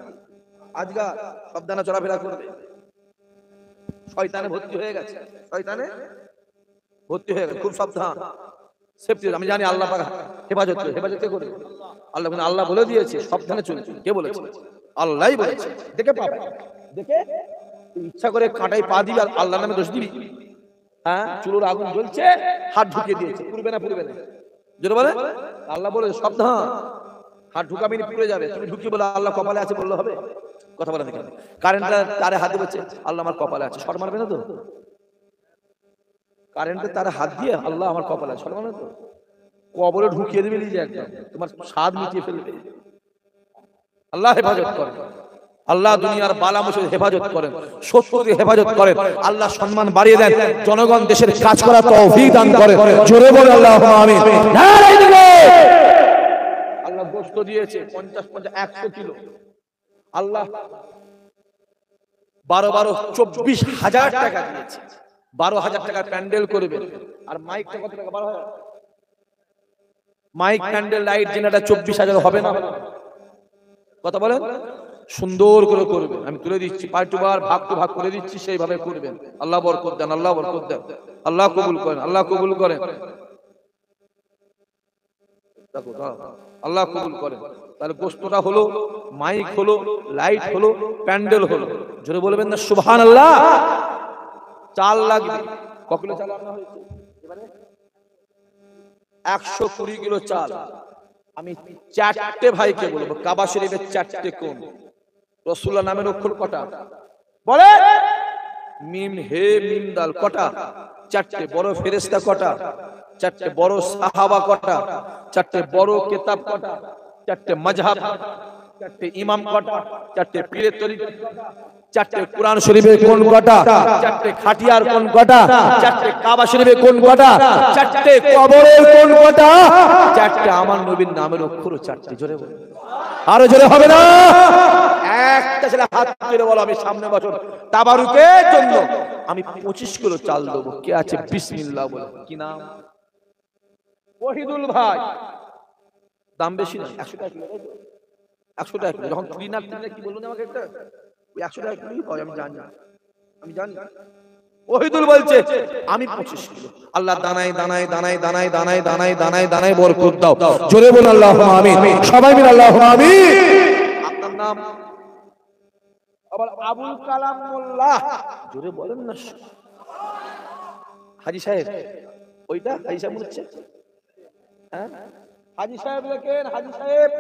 আজগা সাবধানে চলাফেরা করবে। শয়তানে ভর্তি হয়ে গেছে, শয়তানে ভর্তি হয়ে গেছে, খুব সাবধান, সেফটি। আমি জানি আল্লাহ পাক হেফাজত করে, হেফাজত কে করে? আল্লাহ। আল্লাহ বলে দিয়েছে সাবধানে চলবে। কে বলেছে? আল্লাহই বলেছে। দেখে পাবে, দেখে ইচ্ছা করে কাঁটাই পা দিবি আর আল্লাহর নামে দোষ দিবি? হ্যাঁ, চুলোর আগুন জ্বলছে, হাত ঢুকিয়ে দিয়েছে, পুড়বে না পুড়বে না? জোরে বলে। আল্লাহ বলে সাবধান, হাত ঢুকাবি না, পুড়ে যাবে। তুমি ঢুকিয়ে বলে আল্লাহ কপালে আছে বললে হবে? কথা বলে দেখেন, কারেন্টটা তারে হাতে বলছে আল্লাহ আমার কপালে আছে, শর্ট মারবে না তো? কারেন্টে তারে হাত দিয়ে আল্লাহ আমার কপালে আছে, শর্ট মারবে না তো? কবরে ঢুকিয়ে দেবে নিজে, একদম তোমার স্বাদ মিটিয়ে ফেলবে। আল্লাহ হেফাজত করে, আল্লাহ দুনিয়ার বালা মুসিবত হেফাজত করেন, শত্রুকে হেফাজত করেন, আল্লাহ সম্মান বাড়িয়ে দেন, জনগণ দেশের কাজ করার তৌফিক দান করে। জোরে বলে আল্লাহুম্মা আমিন। নারায়ে তাকবীর। আল্লাহ গোশত দিয়েছে 50 100 কিলো। আল্লাহ 24,000 টাকা দিয়েছে। 12,000 টাকার প্যান্ডেল করবে। আর মাইকটা কত টাকা? 12,000। মাইক, প্যান্ডেল, লাইট জেনারেটর 24,000 হবে না? কথা বলেন। সুন্দর করে করবেন, আমি তুলে দিচ্ছি, পার্ট টু বার ভাগ টু ভাগ করে দিচ্ছি, সেইভাবে করবেন। আল্লাহ বরকত দেন, আল্লাহ বরকত দেন, আল্লাহ কবুল করেন, আল্লাহ কবুল করেন, আল্লাহ কবুল করেন। তাহলে গোশতটা হলো, মাইক হলো, লাইট হলো, প্যান্ডেল হলো। জোরে বলবেন না সুবহানাল্লাহ? চাল লাগবে। ক কিলো চাল রান্না হয়েছে? এবারে 120 কিলো চাল। আমি 4টে ভাইকে বলবো, কাবা শরীফের 4টে কোণ, রাসূলুল্লাহ নামের অক্ষর কটা বলে? মিম, হে, মিম, দাল কটা? 4টে। বড় ফেরেশতা কটা? 4টে। বড় সাহাবা কটা? 4টে। বড় কিতাব কটা? 4টে। মাযহাব 4টে। ইমাম কটা? 4টে। পীরের তরিকত কটা? 4টে। কুরআন শরীফের কোন কটা? 4টে। খাটিয়ার কোন কটা? 4টে। কাবা শরীফের কোন কটা? 4টে। কবরের কোন কটা? 4টে। আমার নবীর নামের অক্ষর 4টে। জোরে বলে, আরো জোরে হবে না? একটা ছেলে হাত তুলে বলো, আমি সামনে বছর তাবারুকের জন্য আমি 25 কিলো চাল দেবো। কে আছে? বিসমিল্লাহ বলে। কি নাম? ওহিদুল ভাই। দাম বেশি না, 100 টাকা কিলো। 100 টাকা কিলো। যখন ক্লিনার কি বলুন আমাকে, একটা 100 টাকা কিলোই পাই, আমি জানি, আমি জানি। ওহিদুল বলছে আমি 25 কিলো। আল্লাহ দানায় দানায় দানায় দানায় দানায় দানায় দানায় দানায় বরকত দাও। জোরে বল আল্লাহুম্মা আমিন। সবাই মিলে আল্লাহুম্মা আমিন। আপনার নাম? আবার আবুল কালাম মোল্লা। জোরে বলেন না। হাজী সাহেব, ওইটা হাজী সাহেব হচ্ছে? হ্যাঁ, হাজী সাহেব লেখেন, হাজী সাহেব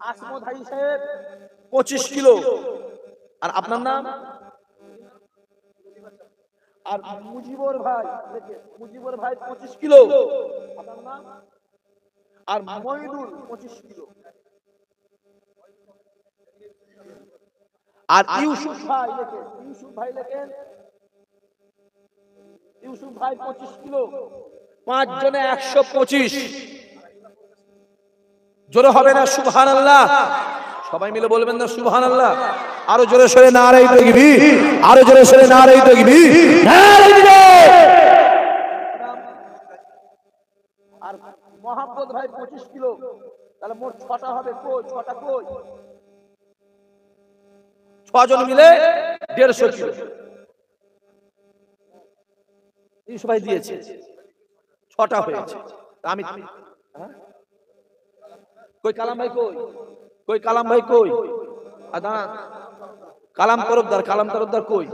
আসমত হাজী সাহেব 25 কিলো। আর আপনার নাম? আর মুজিবর ভাই লেখেন, মুজিবর ভাই 25 কিলো। আপনার নাম? আর মইদুল 25 কিলো। আর ইউসুফ ভাই লেখেন, ইউসুফ ভাই লেখেন, ইউসুফ ভাই 25 কিলো। 5 জনে 125। জোরে হবে না সুবহানাল্লাহ? সবাই মিলে বলবেন না সুবহানাল্লাহ? আরো জোরে সরে নারায়ে তাকবীর, আরো জোরে সরে নারায়ে তাকবীর, নারায়ে তাকবীর। আর মোহাম্মদ ভাই 25 কিলো। তাহলে মোট 6টা হবে। কই 6টা কই? 6 জন মিলে 150 কিলো। এই সবাই দিয়েছে, 6টা হয়েছে। আমি কই কালাম ভাই কই? কই কালাম ভাই কই? আদা কালাম তরফদার, কালাম তরফদার কই?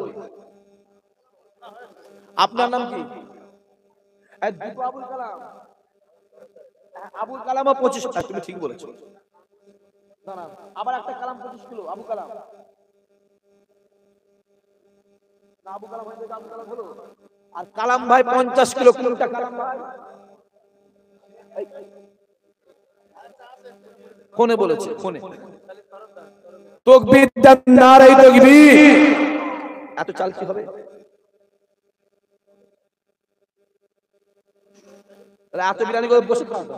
আপনার নাম কি? আবুল কালাম। আবুল কালাম 25। তুমি ঠিক বলেছো। আবার একটা কালাম 25 কিলো। আবু কালাম না, আবু কালাম হয়ে গেছে, আবু কালাম হলো। আর কালাম ভাই 50 কিলো। কোনটা কালাম ভাই? ফোনে বলেছে, ফোনে। তাকবীর দেন, নারায়ে তাকবীর। এত চাল কি হবে? এত বিরিয়ানি করে বসে খাওয়া।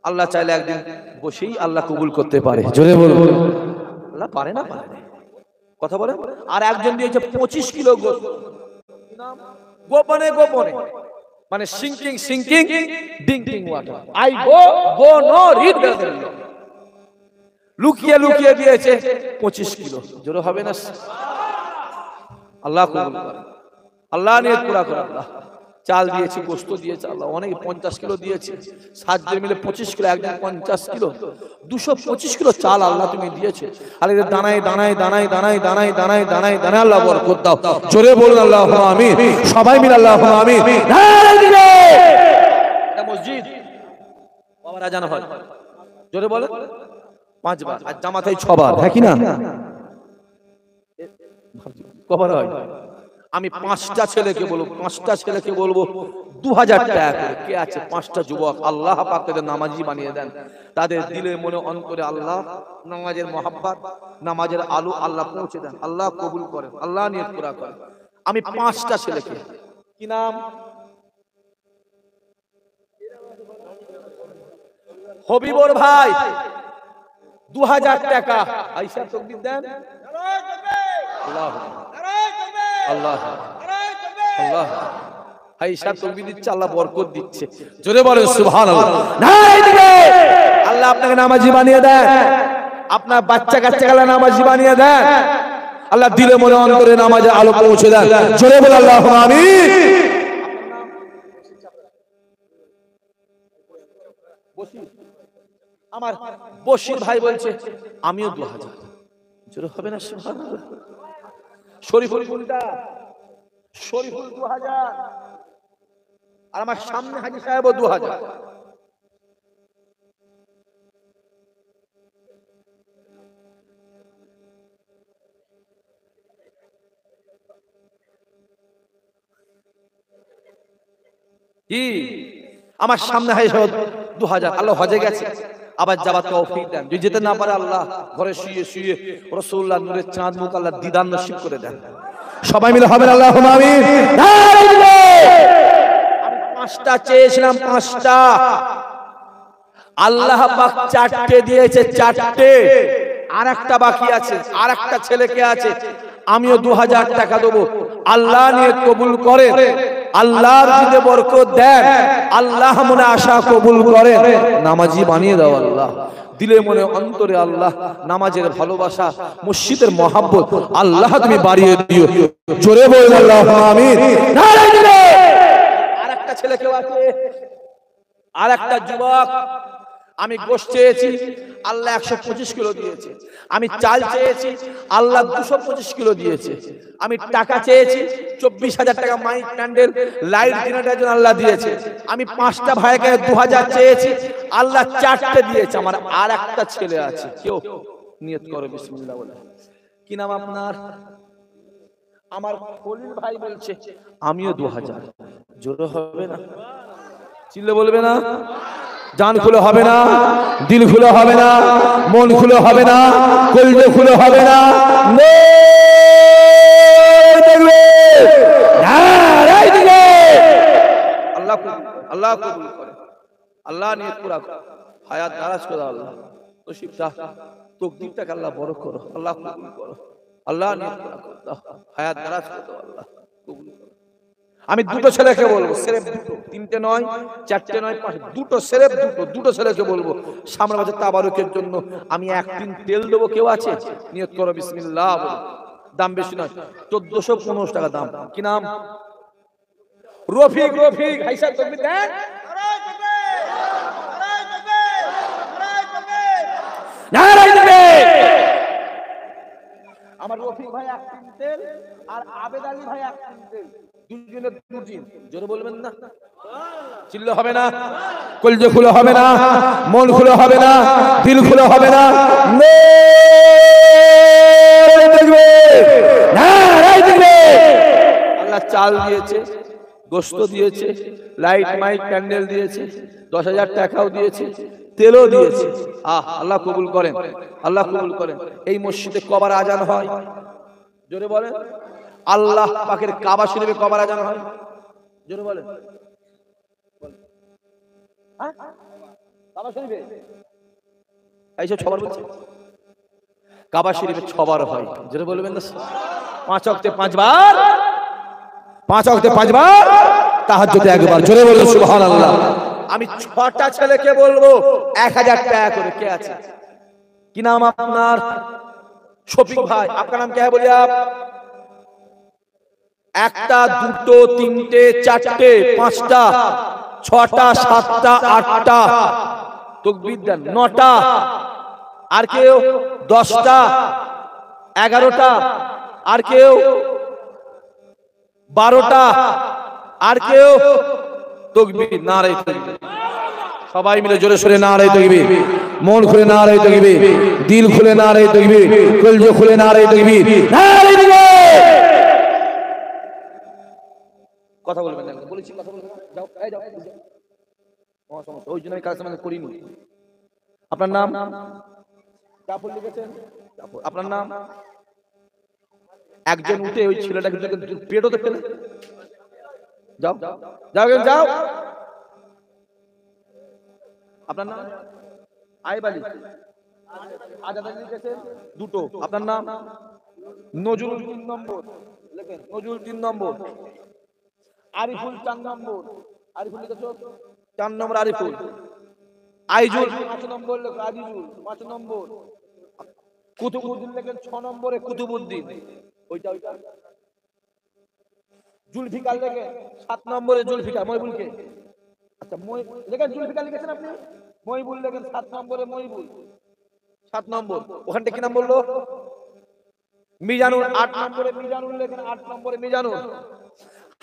আল্লাহ চাইলে একদিন বসেই আল্লাহ কবুল করতে পারে। জোরে বলুন। আল্লাহ পারে না? পারে। কথা বলেন। আর একজন দিয়েছে 25 কিলো গোশত। গোপনে গোপনে, মানে sinking sinking drinking water, I go no read. লুকিয়ে লুকিয়ে দিয়েছে 25 কিলো। জোরে হবে না? আল্লাহ কবুল করে, আল্লাহ নিয়ত পুরা করে। আল্লাহ চাল দিয়েছি, গোস্ত দিয়েছে আল্লাহ, অনেক 50 কিলো দিয়েছে, 7 জন মিলে 25 কিলো, একজন 50 কিলো, 225 কিলো চাল আল্লাহ তুমি দিয়েছে। আর এর দানায় দানায় দানায় দানায় দানায় দানায় দানায় দানায় আল্লাহ বরকত দাও। জোরে বলুন আল্লাহুম্মা আমিন, সবাই মিলে আল্লাহুম্মা আমিন। এটা মসজিদ, বাবার আজান হয়, জোরে বলেন 5 বার, আর জামাত হয় 6 বার, হ্যাঁ কি না? কবার হয়? আমি 5টা ছেলেকে বলবো, 5টা ছেলেকে বলবো 2000 টাকা করে। কে আছে 5টা যুবক আল্লাহ পাক তাদের নামাজি বানিয়ে দেন, তাদের দিলে মনে অন্তরে আল্লাহ নামাজের মহাব্বত, নামাজের আলো আল্লাহ পৌঁছে দেন, আল্লাহ কবুল করেন, আল্লাহ নিয়ত পুরা করেন। আমি 5টা ছেলেকে, কি নাম? হবিবর ভাই 2000 টাকা, আইসা তাকবীর দেন। আল্লাহ আল্লাহ আল্লাহ, আইসা তাকবীর দিচ্ছে, আল্লাহ বরকত দিচ্ছে, জোরে বলেন সুবহানাল্লাহ। নারে দিবে আল্লাহ আপনাকে নামাজি বানিয়ে দেন, আপনার বাচ্চা কাচ্চাকে আল্লাহ নামাজি বানিয়ে দেন, আল্লাহ দিলে মনে অন্তরে নামাজের আলো পৌঁছে দেন, জোরে বলেন আল্লাহুম্মা আমিন। আমার বশির ভাই বলছে আমিও 2000, জোরে হবে না সুবহানাল্লাহ। শরীফুল কোনটা? শরীফুল 2000, আর আমার সামনে হাজী সাহেবও 2000। কি আমার সামনে হাজী সাহেব 2000, আল্লাহ হজে গেছে, আবার যাবার তৌফিক দেন, যদি যেতে না পারে আল্লাহ ঘরে শুয়ে শুয়ে রাসূলুল্লাহ নূরের চাঁদ মুখ আল্লাহ দিদার নসিব করে দেন। সবাই মিলে হবে আল্লাহুম্মা আমিন। আমি 5টা চেয়েছিলাম, 5টা, আল্লাহ পাক 4টে দিয়েছে, 4টে, আর একটা বাকি আছে, আর একটা ছেলেকে আছে, আমিও 2000 টাকা দেবো, আল্লাহ নিয়ে কবুল করে, আল্লাহর দিতে বরকত দেন, আল্লাহ মনে আশা কবুল করে, নামাজি বানিয়ে দাও আল্লাহ, দিলে মনে অন্তরে আল্লাহ নামাজের ভালোবাসা, মসজিদের মহাব্বত আল্লাহ তুমি বাড়িয়ে দিও, জোরে বল আল্লাহুম্মা আমিন। আর একটা ছেলে কেউ আছে, আর একটা যুবক, আমি গোশত চেয়েছি আল্লাহ 125 কিলো দিয়েছে, আমি চাল চেয়েছি আল্লাহ 225 কিলো দিয়েছে, আমি টাকা চেয়েছি 24,000 টাকা মাইক প্যান্ডেল লাইট জেনারেটরের জন্য আল্লাহ দিয়েছে, আমি 5টা ভাইকে 2000 চেয়েছি আল্লাহ 4টে দিয়েছে। আমার আর একটা ছেলে আছে, কেউ নিয়ত করো বিসমিল্লাহ বলে। কি নাম আপনার? আমার খলিল ভাই বলছে আমিও 2000, জোরে হবে না? চিল্লে বলবে না? জান খুলে হবে না, দিল খুলে হবে না, মন খুলে হবে না, কলজে খুলে হবে না, আল্লাহ আল্লাহ কবুল করে, আল্লাহ নিয়ত পুরা করে, হায়াত দারাজ করে আল্লাহ, নসিবটা তাকদীরটাকে আল্লাহ বড় করো, আল্লাহ কবুল করো, আল্লাহ নিয়ত পুরা করে দাও, হায়াত দারাজ করে দাও, আল্লাহ কবুল করো। আমি 2টো ছেলেকে বলবো, সেরেফ 2টো, 3টে নয়, 4টে নয়, 5, 2টো সেরেফ, 2টো ছেলেকে বলবো সামনে বছর তাবারুকের জন্য আমি 1 টিন তেল দেবো। কেউ আছে? নিয়ত করো বিসমিল্লাহ বলো, দাম বেশি নয়, 1415 টাকা দাম। কি নাম? রফিক। রফিক হাইসা তুমি দেন, নারাই দেবে। আমার রফিক ভাই 1 টিন তেল, আর আবেদ আলী ভাই 1 টিন তেল, দুজনের 2 টিন, জোরে বলবেন না? চিল্লে হবে না, কলজে খুলে হবে না, মন খুলে হবে না, দিল খুলে হবে না, আল্লাহ চাল দিয়েছে, গোশত দিয়েছে, লাইট মাইক প্যান্ডেল দিয়েছে, 10,000 টাকাও দিয়েছে, তেলও দিয়েছে। আল্লাহ কবুল করেন, আল্লাহ কবুল করেন। এই মসজিদে কবার আজান হয়? জোরে বলেন। আল্লাহ পাকের কাবা শরীফে কবার আজান হয়? জোরে বলেন। কাবা শরীফে এইসব 6 বার বলছে, কাবা শরীফে 6 বার হয়, জোরে বলবেন না? 5 ওয়াক্তে 5 বার, 5 ওয়াক্তে 5 বার, তাহাজ্জুদে 1 বার, জোরে বলুন সুবহানাল্লাহ। আমি 6টা ছেলেকে বলবো 1000 টাকা করে। কে আছে? কি নাম আপনার? শফিক ভাই। আপনার নাম क्या है बोलिए आप? একটা, দুটো, তিনটে, চারটে, পাঁচটা, ছটা, সাতটা, আটটা, তাকবীর দেন। নটা, আর কেউ? 10টা, 11টা, আর কেউ? 12টা, আর কেউ? তাকবীর, নারে তাকবীর। সবাই মিলে জোরে সোরে নারে তাকবীর। মন খুলে নারে তাকবীর, দিল খুলে নারে তাকবীর, কলজে খুলে নারে তাকবীর, নারে তাকবীর। কথা বলবেন না, বলেছি কথা বলবেন না, যাও এই যাও, সমস্যা ওই জন্য আমি কাজ আমাদের করিনি। আপনার নাম? জাফর লিখেছেন? আপনার নাম? একজন উঠে ওই ছেলেটাকে পেটোতে ফেলে যাও, যাও যাও। আপনার নাম? আইবালি। আজাদ লিখেছেন দুটো। আপনার নাম? নজরুল 3 নম্বর লেখেন, নজরুল 3 নম্বর। আরিফুল 4 নম্বর, আরিফুল লিখেছো 4 নম্বর আরিফুল। আইজুল 5 নম্বর লেখো, আজিজুল 5 নম্বর। কুতুবউদ্দিন লেখেন 6 নম্বরে, কুতুবউদ্দিন ওইটা ওইটা। জুলফিকার লেখেন 7 নম্বরে, জুলফিকার মইবুলকে। আচ্ছা মই লেখেন, জুলফিকার লিখেছেন আপনি? মইবুল লেখেন 7 নম্বরে, মইবুল 7 নম্বর। ওখানটা কি নাম বললো? মিজানুল 8 নম্বরে, মিজানুল লেখেন 8 নম্বরে, মিজানুল।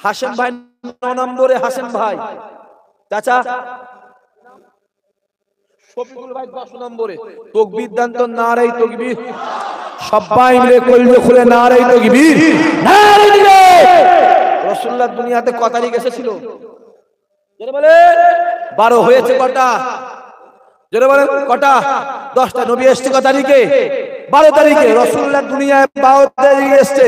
হাশেম ভাই 9 নম্বরে, হাশেম ভাই। চাচা শফিকুল ভাই 10 নম্বরে। তাকবীর দেন তো, নারে তাকবীর। সবাই মিলে কলবে খুলে নারে তাকবীর, নারে তাকবীর। রাসূলুল্লাহ দুনিয়াতে কত তারিখ এসেছিল? জোরে বলে। 12 হয়েছে কটা? জোরে বলে কটা? 10টা। নবী এসেছে কত তারিখে? 12 তারিখে। রাসূলুল্লাহ দুনিয়ায় 12 তারিখে এসেছে।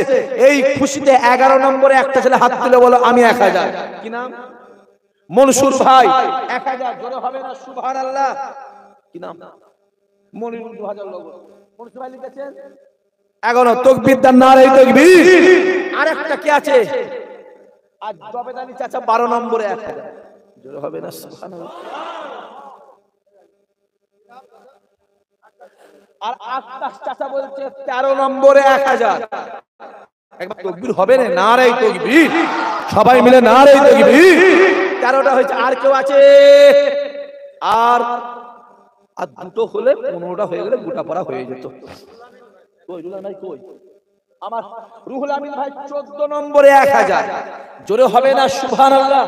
এই খুশিতে 11 নম্বরে একটা ছেলে হাত তুলে বলো আমি 1000। কি নাম? মনসুর ভাই 1000। জোরে হবে না সুবহানাল্লাহ? কি নাম? মনিরুল 2000 লোক। মনসুর ভাই লিখেছেন 11। তাকবীর দেন, নারে তাকবীর। আরেকটা কি আছে? আজ জবেদ আলী চাচা 12 নম্বরে 1000। জোরে হবে না সুবহানাল্লাহ? আর আকাশ চাচা বলছে 13 নম্বরে 1000। একবার তাকবীর হবে না? নারে তাকবীর। সবাই মিলে নারে তাকবীর। 13টা হয়েছে। আর কেউ আছে? আর আর দুটো হলে 15টা হয়ে গেলে গোটা পড়া হয়ে যেত। কই রুহুল ভাই কই? আমার রুহুল আমিন ভাই 14 নম্বরে 1000। জোরে হবে না সুবহানাল্লাহ?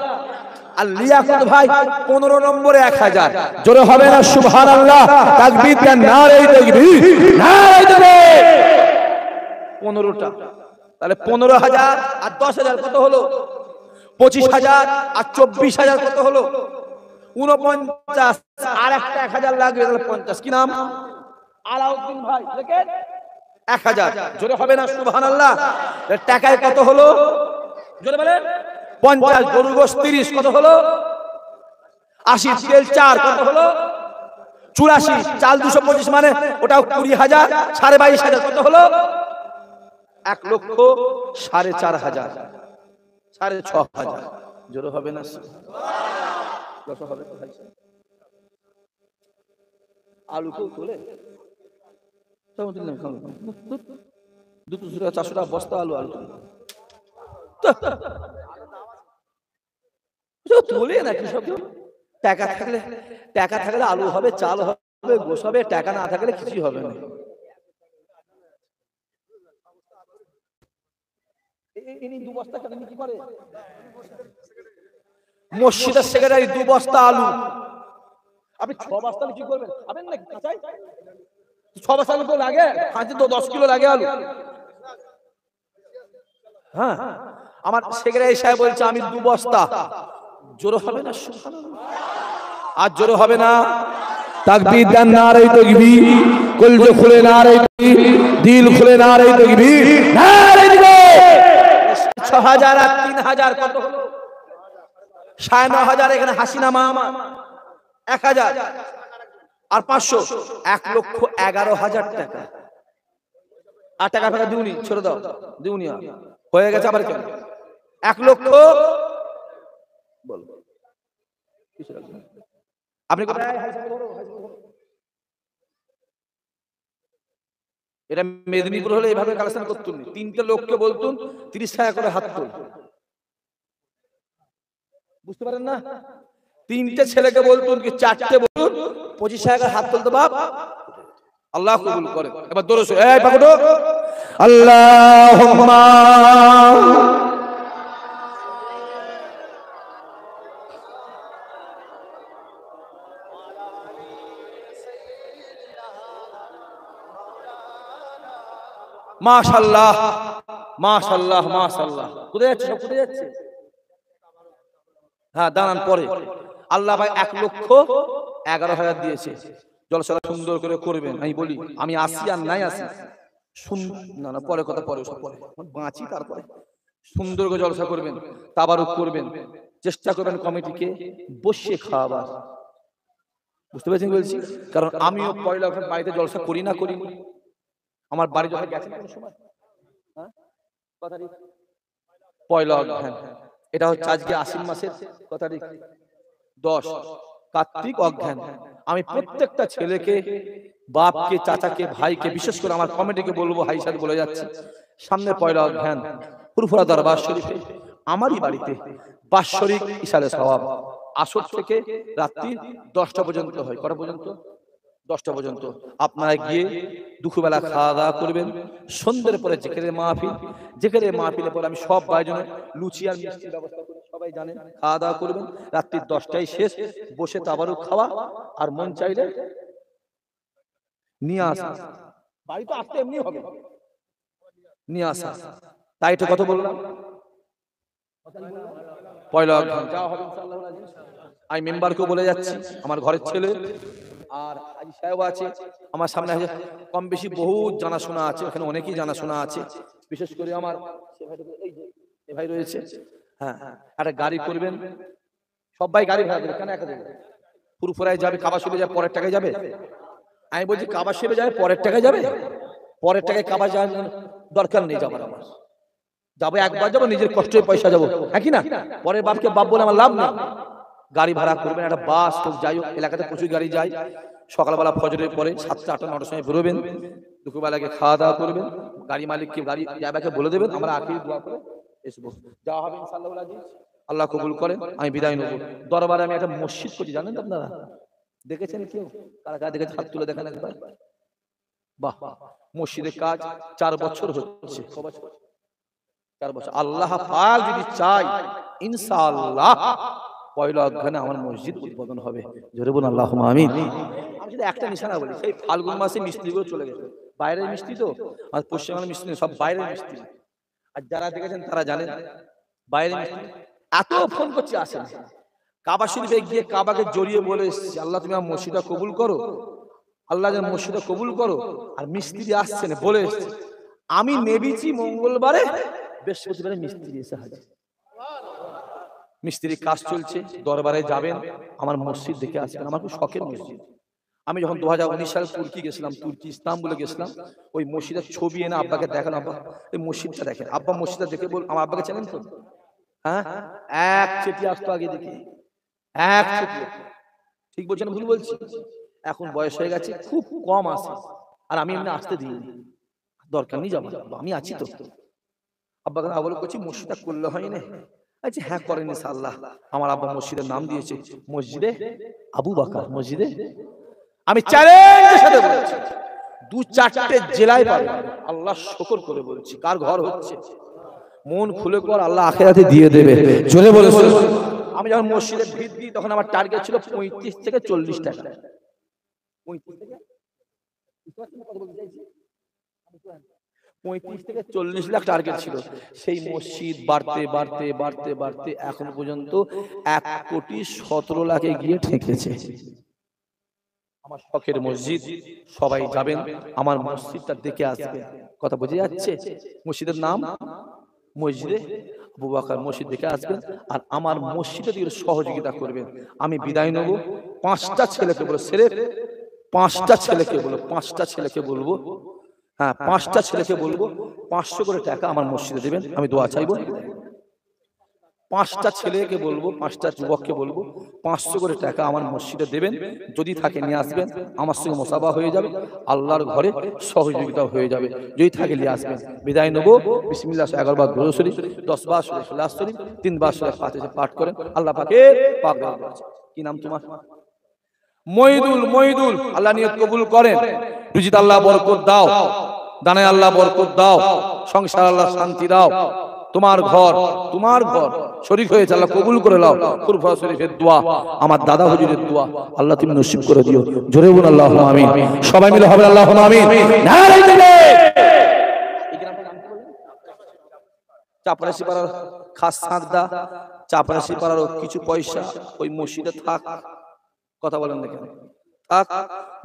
আর লিয়াকত ভাই 15 নম্বরে 1000। জোরে হবে না সুবহানাল্লাহ? তাকবীর দেন, নারে তাকবীর, নারে তাকবীর। 15টা। তাহলে 15000 আর 10000 কত হলো? 25000 আর 24000 কত হলো? 49। আর একটা 1000 লাগবে, তাহলে 50। কি নাম? আলাউদ্দিন ভাই দেখেন 1000। জোরে হবে না সুবহানাল্লাহ? টাকায় কত হলো? জোরে বলেন। 50। গরুর গোশত 30 কত হলো? 80। তেল 4 কত হলো? 84। চাল 225 মানে ওটাও 20000। 22,500 কত হলো? 1,04,500। 6,500। জোরে হবে না? কত হবে? আলু কেউ তোলে? 400 টাকা বস্তা আলু। আলু তোলে না কৃষক। টাকা থাকলে আলু হবে, চাল হবে, গোশ হবে। টাকা না থাকলে কিছুই হবে না। ইনি 2 বস্তা কেন কি করে? মসজিদের সেক্রেটারি 2 বস্তা আলু। আপনি 6 বস্তা কি করবেন? আপনি না চাই 6 বস্তা আলু তো লাগে, হাতে তো 10 কিলো লাগে আলু। হ্যাঁ, আমার সেক্রেটারি সাহেব বলছে আমি 2 বস্তা। জোরে হবে না সুবহানাল্লাহ? আর জোরে হবে না? তাকবীর দেন, নারে তাকবীর। কলজে খুলে নারে তাকবীর, দিল খুলে নারে তাকবীর, নারে তাকবীর। 6000 আর 3000 কত হলো? 9,500। এখানে হাসিনা মা আমার 1000 আর 500 1,11,000 টাকা। আর টাকা ফাঁকা দিউনি, ছেড়ে দাও, দিউনি হয়ে গেছে। আবার কেন 1 লক্ষ? বল আপনি কোথায়? এটা মেদিনীপুর হলে এইভাবে কালেকশন করতুন, তিনটে লোককে বলতুন 30 টাকা করে হাত তোল, বুঝতে পারেন না? তিনটে ছেলেকে বলতুন কি চারটে বলুন 25 টাকা করে হাত তুলতে বাপ, আল্লাহ কবুল করে। এবার দরুদ এই পাকড়ো, আল্লাহুম্মা মাশাআল্লাহ মাশাআল্লাহ মাশাআল্লাহ। কোথায় যাচ্ছে সব, কোথায় যাচ্ছে? হ্যাঁ দাঁড়ান পরে। আল্লাহ ভাই 1,11,000 দিয়েছে, জলসা সুন্দর করে করবেন। আমি বলি আমি আসি আর নাই আসি না না পরে কথা, পরে সব পরে বাঁচি, তারপরে সুন্দর করে জলসা করবেন, তাবারুক করবেন, চেষ্টা করবেন কমিটিকে বসিয়ে খাওয়াবার, বুঝতে পেরেছেন বলছি? কারণ আমিও পয়লা বাড়িতে জলসা করি না, করি আমার বাড়ি যখন গেছেন কোনো সময়, হ্যাঁ কথা ঠিক, পয়লা অঘ্রান, এটা হচ্ছে আজকে আশ্বিন মাসের কথা ঠিক 10 কার্তিক অঘ্রান। আমি প্রত্যেকটা ছেলেকে, বাপকে, চাচাকে, ভাইকে, বিশেষ করে আমার কমিটিকে বলবো, হাই সাহেব বলে যাচ্ছে, সামনে পয়লা অঘ্রান ফুরফুরা দরবার শরীফে আমারই বাড়িতে বাৎসরিক ইশারে সওয়াব আসর থেকে রাত্রি 10টা পর্যন্ত হয়। কটা পর্যন্ত? 10টা পর্যন্ত। আপনারা গিয়ে দুপুরবেলা খাওয়া দাওয়া করবেন, সন্ধ্যের পরে জিকিরের মাহফিল, জিকিরের মাহফিলের পরে আমি সব ভাইজনে লুচি আর মিষ্টির ব্যবস্থা করি, সবাই জানেন, খাওয়া দাওয়া করবেন, রাত্রি 10টায় শেষ, বসে তাবারুক খাওয়া, আর মন চাইলে নিয়ে আসা, বাড়ি তো আসতে এমনি হবে, নিয়ে আসা। তাই এটা কত বললাম, পয়লা অঘ্রান যাওয়া হবে ইনশাআল্লাহ। আমি মেম্বারকেও বলে যাচ্ছি, আমার ঘরের ছেলে আর হাজী সাহেব আছে আমার সামনে, কম বেশি বহু জানাশোনা আছে, ওখানে অনেকেই জানাশোনা আছে, বিশেষ করে আমার এই ভাই রয়েছে। হ্যাঁ একটা গাড়ি করবেন, সবাই গাড়ি ভাড়া দেবে, কেন একা দেবে? ফুরফুরায় যাবে, কাবা শরীফে যাবে, পরের টাকায় যাবে? আমি বলছি কাবা শরীফে যাবে পরের টাকায় যাবে, পরের টাকায় কাবা যাওয়ার দরকার নেই যাবার, আমার যাবো একবার, যাবো নিজের কষ্টের পয়সা যাবো, হ্যাঁ কি না? পরের বাপকে বাপ বলে আমার লাভ নেই। গাড়ি ভাড়া করবেন, একটা বাস হোক, যাই হোক, এলাকাতে প্রচুর গাড়ি যায়, সকালবেলা ফজরের পরে 7টা 8টা 9টার সময় বেরোবেন, দুপুরবেলাকে খাওয়া দাওয়া করবেন, গাড়ি মালিককে, গাড়ি ড্রাইভারকে বলে দেবেন, আমরা আখির দোয়া করে এসবো, যাওয়া হবে ইনশাআল্লাহ। আল্লাহ কবুল করেন। আমি বিদায় নেব। দরবারে আমি একটা মসজিদ করছি, জানেন তো আপনারা? দেখেছেন কেউ? কারা কারা দেখেছেন হাত তুলে দেখেন একবার। বাহ, মসজিদের কাজ 4 বছর হচ্ছে। 4 বছর। আল্লাহ পাক যদি চাই ইনশাআল্লাহ পয়লা অঘ্রানে আমার মসজিদ উদ্বোধন হবে। জোরে বলুন আল্লাহুম্মা আমিন। আমি শুধু একটা নিশানা বলি, সেই ফাল্গুন মাসে মিস্ত্রিগুলো চলে গেছে, বাইরের মিস্ত্রি তো, আর পশ্চিমবঙ্গের মিস্ত্রি সব বাইরের মিস্ত্রি, আর যারা দেখেছেন তারা জানেন বাইরের মিস্ত্রি এত ফোন করছে আসেন। কাবা শরীফে গিয়ে কাবাকে জড়িয়ে বলে এসেছি, আল্লাহ তুমি আমার মসজিদটা কবুল করো, আল্লাহ যেন মসজিদটা কবুল করো। আর মিস্ত্রি আসছেন বলে এসেছে, আমি নেবিছি মঙ্গলবারে, বৃহস্পতিবারে মিস্ত্রি এসে হাজির। মিস্ত্রির কাজ চলছে, দরবারে যাবেন, আমার মসজিদ দেখে আসবেন, আমার খুব শখের মসজিদ। আমি যখন 2019 সালে তুর্কি গেছিলাম, তুর্কি ইস্তাম্বুলে গেছিলাম, ওই মসজিদের ছবি এনে আব্বাকে দেখালাম, আব্বা এই মসজিদটা দেখেন। আব্বা মসজিদটা দেখে বল, আমার আব্বাকে চেনেন তো? হ্যাঁ, এক চেটি আসতো আগে দেখি, এক চেটি। ঠিক বলছেন ভুল বলছি? এখন বয়স হয়ে গেছে, খুব কম আসে, আর আমি এমনি আসতে দিই, দরকার নেই যাবো, আমি আছি তো। আব্বাকে আবল করছি মসজিদটা করলে হয় না? আচ্ছা হ্যাঁ করেন ইনশাআল্লাহ। আমার আব্বা মসজিদের নাম দিয়েছে মসজিদে আবু বকর। মসজিদে আমি চ্যালেঞ্জের সাথে বলছি 2-4টে জেলায় পাবে, আল্লাহ শুকর করে বলছি। কার ঘর হচ্ছে মন খুলে কর, আল্লাহ আখিরাতে দিয়ে দেবে। জোরে বলে। আমি যখন মসজিদে ভিড় দিই তখন আমার টার্গেট ছিল 35 থেকে 40 টাকা। 35 থেকে 40 লাখ টার্গেট ছিল। সেই মসজিদ বাড়তে বাড়তে বাড়তে বাড়তে এখন পর্যন্ত 1,17,00,000 গিয়ে ঠেকেছে। আমার শখের মসজিদ, সবাই যাবেন, আমার মসজিদটা দেখে আসবেন। কথা বুঝে যাচ্ছে? মসজিদের নাম মসজিদে আবু বকর, মসজিদ দেখে আসবেন, আর আমার মসজিদে দিয়ে সহযোগিতা করবেন। আমি বিদায় নেব। 5টা ছেলেকে বলে, সেরে 5টা ছেলেকে বলো, 5টা ছেলেকে বলবো, হ্যাঁ 5টা ছেলেকে বলবো 500 করে টাকা আমার মসজিদে দেবেন। আমি দোয়া চাইবো। 5টা ছেলেকে বলবো, 5টা যুবককে বলবো 500 করে টাকা আমার মসজিদে দেবেন, যদি থাকে নিয়ে আসবেন, আমার সঙ্গে মোসাফা হয়ে যাবে, আল্লাহর ঘরে সহযোগিতা হয়ে যাবে, যদি থাকে নিয়ে আসবেন। বিদায় নেবো। বিসমিল্লাহ 11 বার দুরূদ শরীফ, 10 বার সূরা ইখলাস শরীফ, 3 বার সূরা ফাতিহা পাঠ করেন। আল্লাহ পাকের পাক দরবার। কি নাম তোমার? মইদুল। মইদুল, আল্লাহ নিয়ত কবুল করেন, রুজিতে আল্লাহ বরকত দাও, দানায় আল্লাহ বরকত দাও, সংসার আল্লাহ শান্তি দাও, তোমার ঘর শরীক হয়েছে, আল্লাহ কবুল করে নাও। কুরফা শরীফের দোয়া, আমার দাদা হুজুরের দোয়া, আল্লাহ তুমি নসিব করে দিও। জোরে বলুন আল্লাহুম্মা আমিন। সবাই মিলে হবে আল্লাহুম্মা আমিন। নারে তাকবীর। এই গ্রামটার নাম কি বলেন? চাপরাশি পাড়ার খাস সাঁকদা, চাপরাশি পাড়ার কিছু পয়সা ওই মসজিদে থাক। কথা বলেন না কেন? থাক।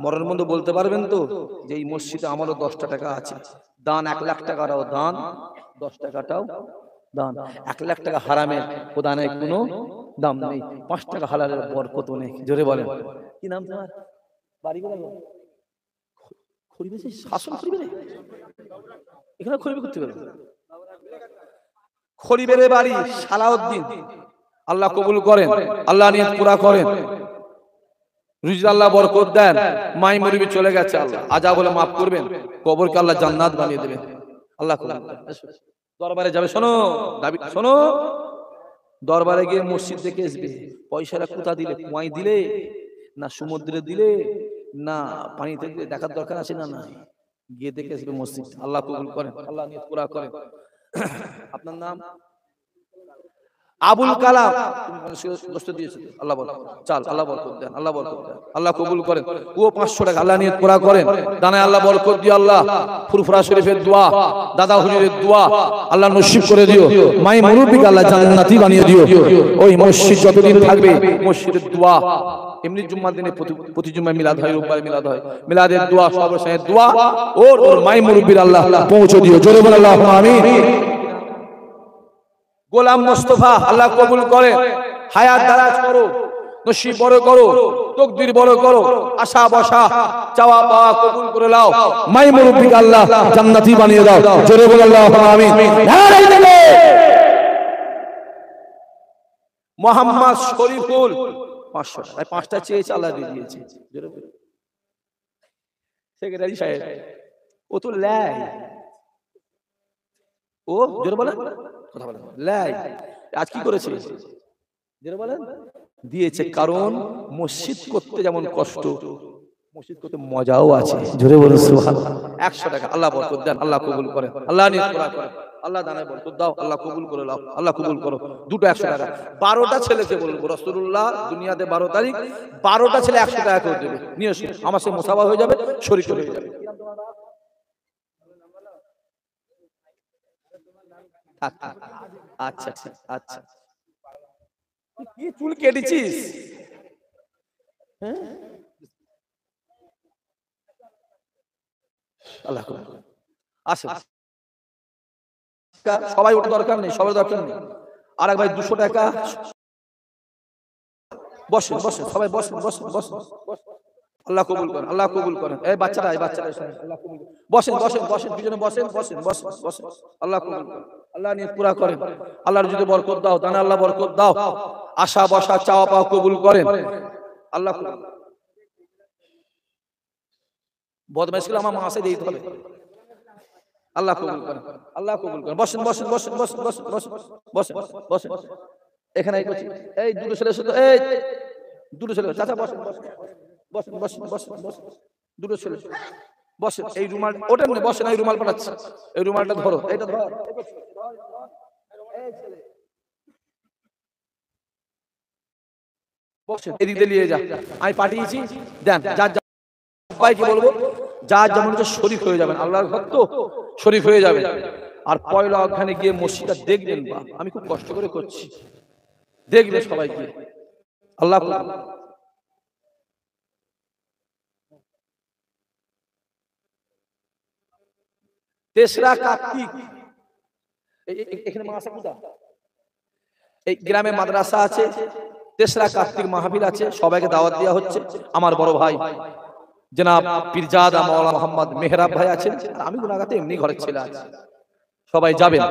মরণের মধ্যে বলতে পারবেন তো যে এই মসজিদে আমারও 10টা টাকা আছে, দান 1 লাখ টাকারও দান, 10 টাকাটাও দান। 1 লাখ টাকা হারামের প্রদানের কোনো দাম নেই, 5 টাকা হালালের বরকত নেই। জোরে বলেন। কি নাম তোমার? বাড়ি কোথায়? খরিবে শাসন খরিবে রে, এখানে খরিবে করতে পারবে। খরিবের বাড়ি সালাউদ্দিন, আল্লাহ কবুল করেন, আল্লাহ নিয়ত পুরা করেন, রুজি আল্লাহ বরকত দেন। মাই মুরবি চলে গেছে, আল্লাহ আযাব বলে মাফ করবেন, কবরকে আল্লাহ জান্নাত বানিয়ে দেবেন। আল্লাহ কবুল করেন। দরবারে যাবে, শোনো দাবি শোনো, দরবারে গিয়ে মসজিদ দেখে আসবে। পয়সাটা কোথা দিলে? কুয়াই দিলে না সমুদ্রে দিলে না পানিতে দিলে, দেখার দরকার আছে না? না, গিয়ে দেখে আসবে মসজিদ। আল্লাহ কবুল করেন, আল্লাহ নিয়ত পুরা করেন। আপনার নাম? আবুল কালাম। কষ্ট দিয়েছে, আল্লাহ বল চাল, আল্লাহ বরকত দেন, আল্লাহ বরকত দেন, আল্লাহ কবুল করেন। ও 500 টাকা আল্লাহ নিয়ত পুরা করেন, দানায় আল্লাহ বরকত দিও। আল্লাহ ফুরফুরা শরীফের দোয়া, দাদা হুজুরের দোয়া, আল্লাহ নসিব করে দিও। মাই মুরব্বিকে আল্লাহ জান্নাতি বানিয়ে দিও। ওই মসজিদ যতদিন থাকবে, মসজিদের দোয়া, এমনি জুম্মার দিনে প্রতি জুম্মায় মিলাদ হয়, রোববার মিলাদ হয়, মিলাদের দোয়া, সর্বশেষ দোয়া ওর মাই মুরব্বির আল্লাহ পৌঁছে দিও। জোরে বল আল্লাহুম্মা আমিন। গোলাম মুস্তাফা, আল্লাহ কবুল করে, হায়াত দারাজ করো, নসিব বড় করো, তাকদীর বড় করো, আশা বসা চাওয়া পাওয়া কবুল করে নাও। মাই মুরব্বিকে আল্লাহ জান্নাতি বানিয়ে দাও। জোরে বল আল্লাহুম্মা আমিন। নারে তাকবীর। মোহাম্মদ শরীফুল 500 টাকা, 5টা চেয়েছে, আল্লাহ দিয়ে দিয়েছে। জোরে বল। সেক্রেটারি সাহেব ও তো লাই, ও জোরে বলেন, কথা বলেন, লাই আজ কি করেছে? জোরে বলেন। দিয়েছে, কারণ মসজিদ করতে যেমন কষ্ট, মসজিদ করতে মজাও আছে। জোরে বলুন সুবহানাল্লাহ। 100 টাকা আল্লাহ বরকত দেন, আল্লাহ কবুল করেন, আল্লাহ নিয়ত পুরা করেন, আল্লাহ দানায় বরকত দাও, আল্লাহ কবুল করে নাও, আল্লাহ কবুল করো। দুটো 100 টাকা, 12টা ছেলেকে বলবো, রাসূলুল্লাহ দুনিয়াতে 12 তারিখ, 12টা ছেলে 100 টাকা করে দেবে, নিয়ে এসো, আমার সাথে মুসাফা হয়ে যাবে, শরীক হয়ে যাবে। আচ্ছা আচ্ছা, কি চুল কেটেছিস? আল্লাহ আসে, সবাই ওটা দরকার নেই, সবার দরকার নেই। আর এক ভাই 200 টাকা, বসেন বসেন সবাই বসেন বসেন বসেন, আল্লাহ কবুল করেন, আল্লাহ কবুল করেন। এই বাচ্চারা, এই বাচ্চারা আল্লাহ কবুল করেন। বসেন বসেন বসেন, পিছনে বসেন বসেন বসেন বসেন, আল্লাহ কবুল করেন, আল্লাহ নিয়ত পুরা করেন, আল্লাহর যদি বরকত দাও, দানে আল্লাহ বরকত দাও, আশা বসা চাওয়া পাওয়া কবুল করেন, আল্লাহ কবুল। বদমাইশ গুলো আমার মাসে দিতে হবে, আল্লাহ কবুল করেন, আল্লাহ কবুল করেন। বসেন বসেন বসেন বসেন বসেন বসেন বসেন বসেন, এখানে এই দুটো ছেলে শুধু, এই দুটো ছেলে, চাচা বসেন বসেন বসেন বসেন বসেন বসেন, দুটো ছেলে বসেন। এই রুমাল ওটা নিয়ে বসেন, এই রুমাল পাঠাচ্ছি, এই রুমালটা ধরো, এইটা ধর, বসেন, এদিক দিয়ে নিয়ে যা, আমি পাঠিয়েছি, দেন। যার সবাইকে বলবো, যার যেমন শরীফ হয়ে যাবেন, আল্লাহর ভক্ত শরীফ হয়ে যাবেন। আর পয়লা ওখানে গিয়ে মসজিদটা দেখবেন, বা আমি খুব কষ্ট করে করছি, দেখবে সবাইকে, আল্লাহ। তেসরা কার্তিক, এখানে এই গ্রামে মাদ্রাসা আছে, তেসরা কার্তিক মাহফিল আছে, সবাইকে দাওয়াত দেওয়া হচ্ছে। আমার বড় ভাই জনাব পীরজাদা মাওলানা মোহাম্মদ মেহরাব ভাই আছেন, আমি গুনাহগাতে এমনি ঘরের ছেলে আছি, সবাই যাবেন,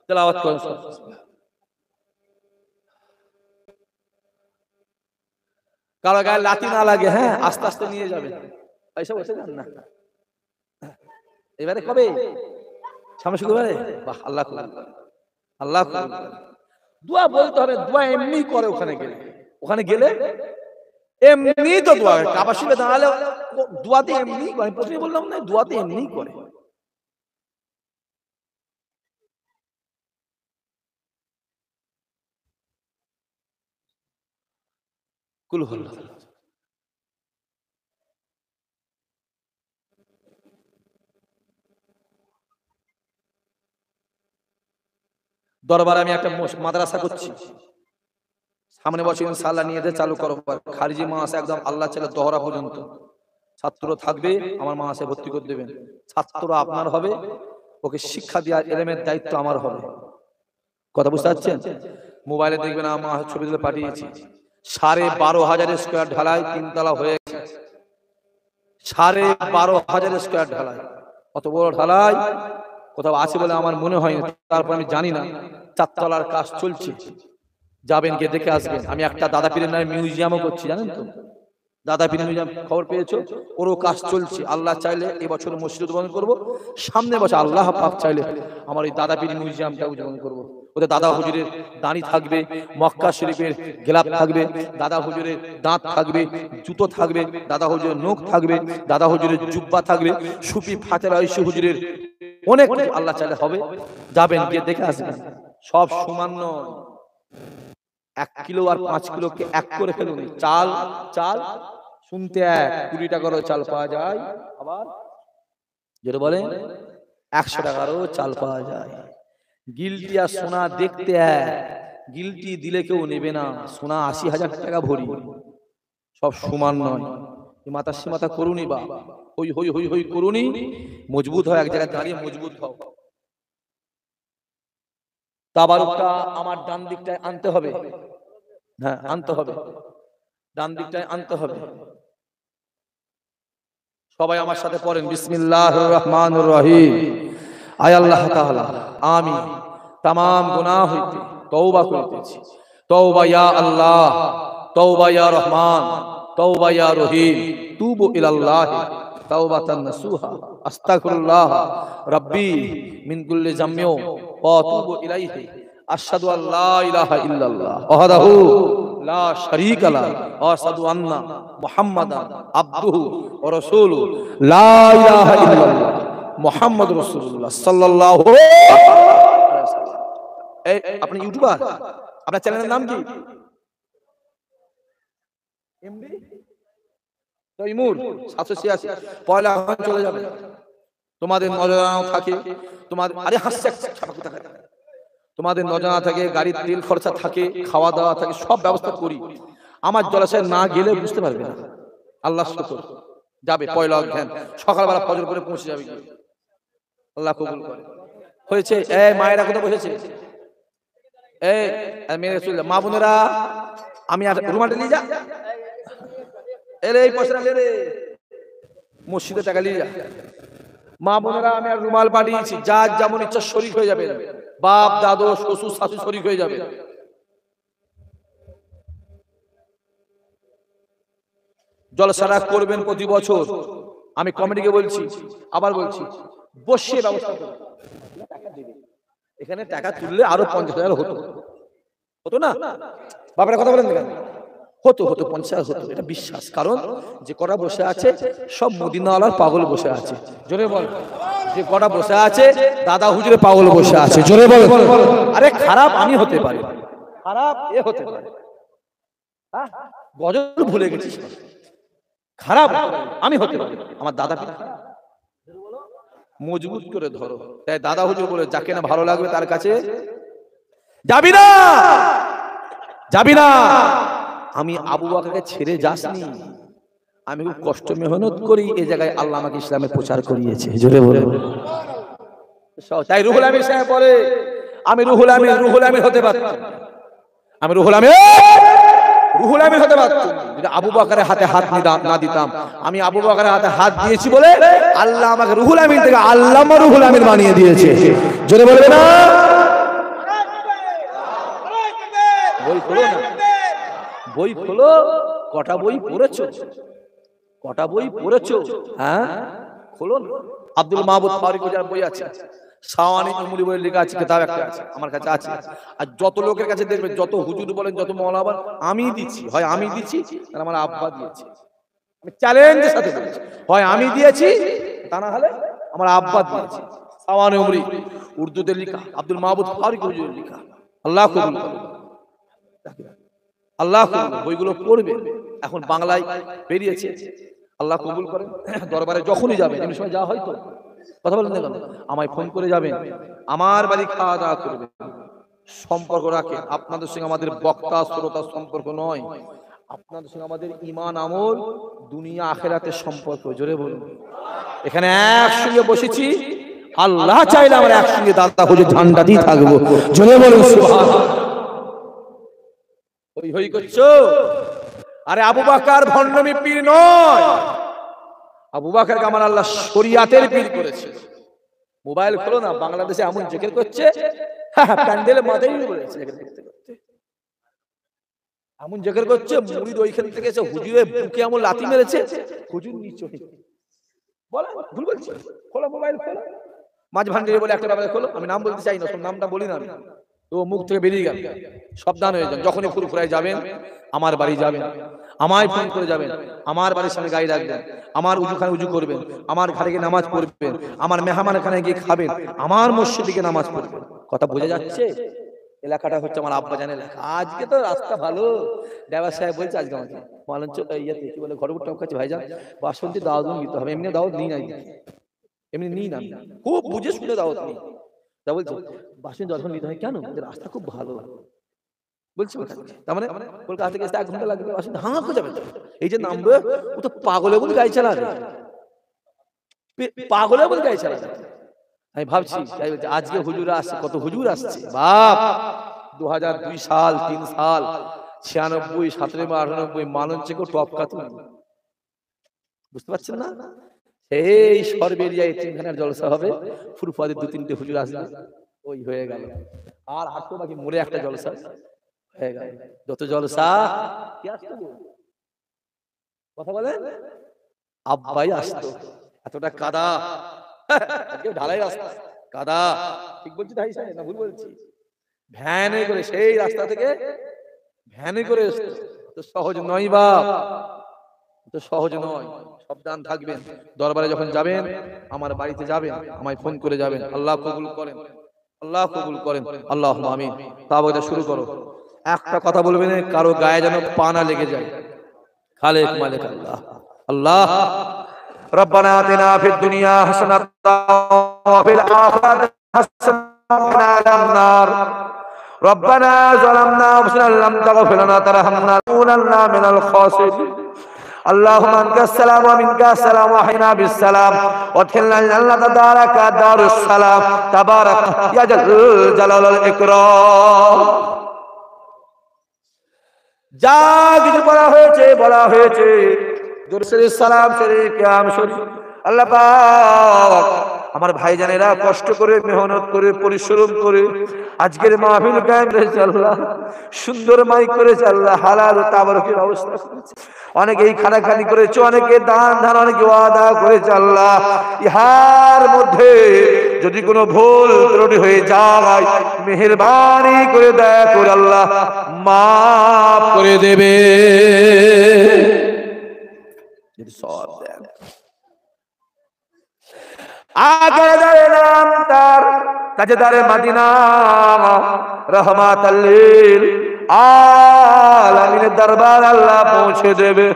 তেলাওয়াত করেন। কারো গায়ে লাঠি না লাগে, হ্যাঁ আস্তে আস্তে নিয়ে যাবে, এইসব বসে যান না। এবারে কবে? সামনে শুক্রবারে? বাহ, আল্লাহ আল্লাহ। দোয়া বলতে হবে, দোয়া এমনি করে ওখানে গেলে এমনি তো দোয়া, কাবা শরীফে দাঁড়ালে দোয়াতে এমনি করে। আমি প্রথমে বললাম না, দোয়াতে এমনি করে। কুল হুয়াল্লাহ। দরবারে আমি একটা মাদ্রাসা করছি, সামনে বছর ইনশাআল্লাহ নিয়ে চালু করব। খারিজি মাস একদম আল্লাহ চাইলে দহরা পর্যন্ত ছাত্র থাকবে, আমার মাসে ভর্তি করে দেবেন। ছাত্র আপনার হবে, ওকে শিক্ষা দেওয়ার এলেমের দায়িত্ব আমার হবে। কথা বুঝতে পারছেন? মোবাইলে দেখবেন আমার ছবি তুলে পাঠিয়েছি, 12,500 স্কয়ার ঢালাই, 3 তলা হয়ে গেছে। 12,500 স্কয়ার ঢালাই, অত বড় ঢালাই কোথাও আছে বলে আমার মনে হয় না, তারপর আমি জানি না। 4 তলার কাজ চলছে, যাবেন গিয়ে দেখে আসবেন। আমি একটা দাদা পীরের নামে মিউজিয়ামও করছি, জানেন তো? দাদা পীর মিউজিয়াম খবর পেয়েছো? ওরও কাজ চলছে। আল্লাহ চাইলে এবছর মসজিদ উদ্বোধন করবো, সামনে বছর আল্লাহ পাক চাইলে আমার এই দাদা পীর মিউজিয়ামটা উদ্বোধন করবো। ওদের দাদা হুজুরের দাড়ি থাকবে, মক্কা শরীফের গেলাপ থাকবে, দাদা হুজুরের দাঁত থাকবে, জুতো থাকবে, দাদা হুজুরের নখ থাকবে, দাদা হুজুরের জুব্বা থাকবে, সুফি ফাতেমা আয়েশা হুজুরের অনেক আল্লাহ চাইলে হবে। যাবেন গিয়ে দেখে আসবেন। সব সমান নয়, 1 কিলো আর 5 কিলোকে এক করে ফেলুন। চাল চাল শুনতে 20 টাকারও চাল পাওয়া যায়, আবার যেটা বলে 100 টাকারও চাল পাওয়া যায়। গিলটি আর সোনা দেখতে গিলটি দিলে কেউ নেবে না, সোনা 80,000 টাকা ভরি, সব সমান নয়। মাথা সীমাতা করুনি বা হই হই হই হই করুনি, মজবুত হয়, এক জায়গায় দাঁড়িয়ে মজবুত হও। তাবারুকটা আমার ডান দিকটায় আনতে হবে, হ্যাঁ আনতে হবে, ডান দিকটায় আনতে হবে। সবাই আমার সাথে পড়েন, বিসমিল্লাহির রহমানির রহিম। আয় আল্লাহ তাআলা, আমি तमाम গুনাহ হইতে তওবা করিতেছি। তওবা ইয়া আল্লাহ, তওবা ইয়া রহমান, তওবা ইয়া রহিম, তুবু ইলাল্লাহ তাওবাতান নাসুহা, আস্তাগফিরুল্লাহ রাব্বি মিন কুল্লি যামমি ওয়া আতুবু ইলাইহি, আশহাদু আল্লা ইলাহা ইল্লাল্লাহ ওয়াহদাহু লা শারীকা লাহু ওয়া আশহাদু আন্না মুহাম্মাদান আবদুহু ওয়া রাসূলুহু, লা ইলাহা ইল্লাল্লাহ মুহাম্মাদুর রাসূলুল্লাহ সাল্লাল্লাহু আলাইহি ওয়াসাল্লাম। এই আপনি ইউটিউবার, আপনার চ্যানেলের নাম কি? এমডি তৈমুর 786। পয়লা আহ্বান চলে যাবে, তোমাদের নজরানাও থাকে, তোমাদের আরে হাসছে তোমাদের নজরানা থাকে, গাড়ির তেল খরচা থাকে, খাওয়া দাওয়া থাকে, সব ব্যবস্থা করি। আমার জলাশয়ে না গেলে বুঝতে পারবে না। আল্লাহ শুকর, যাবে পয়লা অজ্ঞান, সকালবেলা ফজর করে পৌঁছে যাবে। আল্লাহ কবুল করে। হয়েছে? এই মায়েরা কোথায় বসেছে? এই মেয়েরা চলে, মা বোনেরা আমি আর রুমালটা নিয়ে যা, এই পয়সা লে রে, মসজিদে টাকা নিয়ে যা। মা বোনেরা আমি আর রুমাল পাঠিয়েছি, যার যেমন ইচ্ছা শরীক হয়ে যাবে, বাপ দাদু শ্বশুর শাশুড়ি শরীক হয়ে যাবে। জলসারা করবেন প্রতি বছর। আমি কমিটিকে বলছি, আবার বলছি, বসে ব্যবস্থা করুন। এখানে টাকা তুললে আরো 50,000 হতো না? বাবার কথা বলেন কেন? হতো 50,000 হতো, এটা বিশ্বাস। কারণ যে কটা বসে আছে সব মদিনাওয়ালার পাগল বসে আছে। জোরে বল, যে কটা বসে আছে দাদা হুজুরের পাগল বসে আছে। জোরে বল। আরে খারাপ আমি হতে পারি, খারাপ এ হতে পারে, গজল ভুলে গেছি, খারাপ আমি হতে পারি, আমার দাদা মজবুত করে ধরো। তাই দাদা হুজুর বলে, যাকে না ভালো লাগবে তার কাছে যাবি না, যাবি না। আমি আবু বকরকে ছেড়ে যাসনি, আমি খুব কষ্ট মেহনত করি এই জায়গায় আল্লাহ আমাকে ইসলামের প্রচার করিয়েছে। জোরে বলে। তাই রুহুল আমিন সাহেব বলে, আমি রুহুল আমিন হতে পারতাম, আমি রুহুল আমিন হতে পারতাম যদি আবু বকরের হাতে হাত না দিতাম। আমি আবু বকরের হাতে হাত দিয়েছি বলে আল্লাহ আমাকে রুহুল আমিন থেকে আল্লামা রুহুল আমিন বানিয়ে দিয়েছে। জোরে বলবে না? বই খোলো না, বই খোলো, কটা বই পড়েছো? কটা বই পড়েছো? হ্যাঁ, খোলো না। আব্দুল মাহমুদ ফারুক যার বই আছে, শাওয়ানি উমরি বই লেখা আছে, কিতাব একটা আছে, আমার কাছে আছে। আর যত লোকের কাছে দেখবেন, যত হুজুর বলেন, যত মাওলানা বলেন, আমি দিচ্ছি, হয় আমি দিচ্ছি, আর আমার আব্বা দিয়েছে। আমি চ্যালেঞ্জের সাথে বলছি, হয় আমি দিয়েছি, তা না হলে আমার আব্বা দিয়েছে। শাওয়ানি উমরি উর্দুতে লেখা, আব্দুল মাহমুদ ফারুক হুজুরের লেখা। আল্লাহ কবুল করুন, আল্লাহ কবুল। বইগুলো পড়বে, এখন বাংলায় বেরিয়েছে, আল্লাহ কবুল করেন। দরবারে যখনই যাবেন, এমনি সময় যাওয়া হয়তো কথা বলেন দেখুন, আমায় ফোন করে যাবেন, আমার বাড়ি খাওয়া দাওয়া করবেন, সম্পর্ক রাখে। আপনাদের সঙ্গে আমাদের বক্তা শ্রোতার সম্পর্ক নয়, আপনাদের সঙ্গে আমাদের ঈমান আমল দুনিয়া আখিরাতের সম্পর্ক। জোরে বলুন। এখানে একসঙ্গে বসেছি, আল্লাহ চাইলে আমরা একসঙ্গে দাদা হুজুর ঝান্ডা দিয়ে থাকবো। জোরে বলুন সুবহানাল্লাহ। হই হই করছো? আরে আবু বকর ভণ্ডমি পীর নয়, আবু বকরকে আমার আল্লাহ শরিয়াতের পীর করেছে। মোবাইল খোলো না, বাংলাদেশে এমন জিকির করছে, প্যান্ডেলে মাথায় বলেছে জিকির করতে করতে, এমন জিকির করছে, মুরিদ ওইখান থেকে এসে হুজুরের বুকে এমন লাথি মেরেছে, হুজুর নিচে বলে ভুল বলছি। খোলো মোবাইল, খোলো। মাঝ ভান্ডারি বলে একটা ব্যাপারে খোলো, আমি নাম বলতে চাই না, নামটা বলি না আমি, তো মুখ থেকে বেরিয়ে গেল। সাবধান হয়ে যান, যখনই ফুরফুরায় যাবেন, আমার বাড়ি যাবেন, আমায় ফোন করে যাবেন, আমার বাড়ির সামনে গাড়ি রাখবেন, আমার উজুখানে উজু করবেন, আমার ঘরে গিয়ে নামাজ পড়বেন, আমার মেহমান এখানে গিয়ে খাবেন, আমার মসজিদে গিয়ে নামাজ পড়বেন। কথা বোঝা যাচ্ছে? এলাকাটা হচ্ছে আমার আব্বাজানের এলাকা। আজকে তো রাস্তা ভালো, ড্রাইভার সাহেব বলছে আজকে আমাকে মালঞ্চ ইয়েতে কি বলে, ঘরে উঠে কাছে ভাইজান বাসন্তী দাওয়াত নিতে হবে, এমনি দাওয়াত নিই নাই, এমনি নিই না, খুব বুঝে শুনে দাওয়াত নিই। তা বলছে বাসন্তী যখন নিতে হয় কেন, রাস্তা খুব ভালো বলছি। তার মানে কলকাতা থেকে 1 ঘন্টা লাগবে, বাসন্তী হাঁ করে যাবে। এই যে নামবে, ও তো পাগলে বলে গাড়ি চালাবে, পাগলে বলে গাড়ি চালাবে। আমি ভাবছি আজকে হুজুর আসছে, কত হুজুর আসছে বাপ, 2002 সাল 3 সাল 96 97 98 মালঞ্চে কেউ টপকা তুলে, বুঝতে পারছেন না? এই সরবেরিয়ায় 3খানার জলসা হবে, ফুরফুরাতে 2-3টে হুজুর আসবে, ওই হয়ে গেল। আর হাঁটতো বাকি মোড়ে একটা জলসা হয়ে গেল। যত জলসা কি আসতো, কথা বলেন, আব্বাই আসতো। এতটা কাদা, ঢালাই রাস্তা, কাদা, ঠিক বলছি ভাই সাহেব না ভুল বলছি? ভ্যানে করে সেই রাস্তা থেকে ভ্যানে করে তো সহজ নয় বাপ, তো সহজ নয়। সাবধান থাকবেন, দরবারে যখন যাবেন, আমার বাড়িতে যাবেন, আমায় ফোন করে যাবেন। আল্লাহ কবুল করেন, আল্লাহ কবুল করেন, আল্লাহুম্মা আমিন। তাওবাটা শুরু করো। একটা কথা বলবেন, কারো গায়ে যেন পানা লেগে যায়। খালেক মালিক আল্লাহ। আল্লাহ ربنا آتنا في الدنيا حسنة وفي الآخرة حسنة وقنا عذاب النار ربنا ظلمنا أنفسنا لم تغفر لنا وترحمنا لنكونن من الخاسرين اللهم أنت السلام ومنك السلام وحينا بالسلام وادخلنا الجنة دارك دار السلام تبارك يا جلال الإكرام যা কিছু বলা হয়েছে সালাম শরীফ কিয়াম শরীফ, আল্লাহ পাক আমার ভাইজানেরা কষ্ট করে মেহনত করে পরিশ্রম করে আজকের মাহফিল কায়েম করেছে আল্লাহ, সুন্দর মাইক করেছে আল্লাহ, হালাল ও তাবারকের ব্যবস্থা করেছে, অনেকেই খানাখানি করেছে, অনেকে দান ধান, অনেকে ওয়াদা করেছে আল্লাহ। ইহার মধ্যে যদি কোনো ভুল ত্রুটি হয়ে যায়, মেহেরবানি করে দয়া করে আল্লাহ মাফ করে দেবে। সব দেন আগে নাম তার তাজদারে মদিনা রহমাতাল লিল আলামিনের দরবার আল্লাহ পৌঁছে দেবে।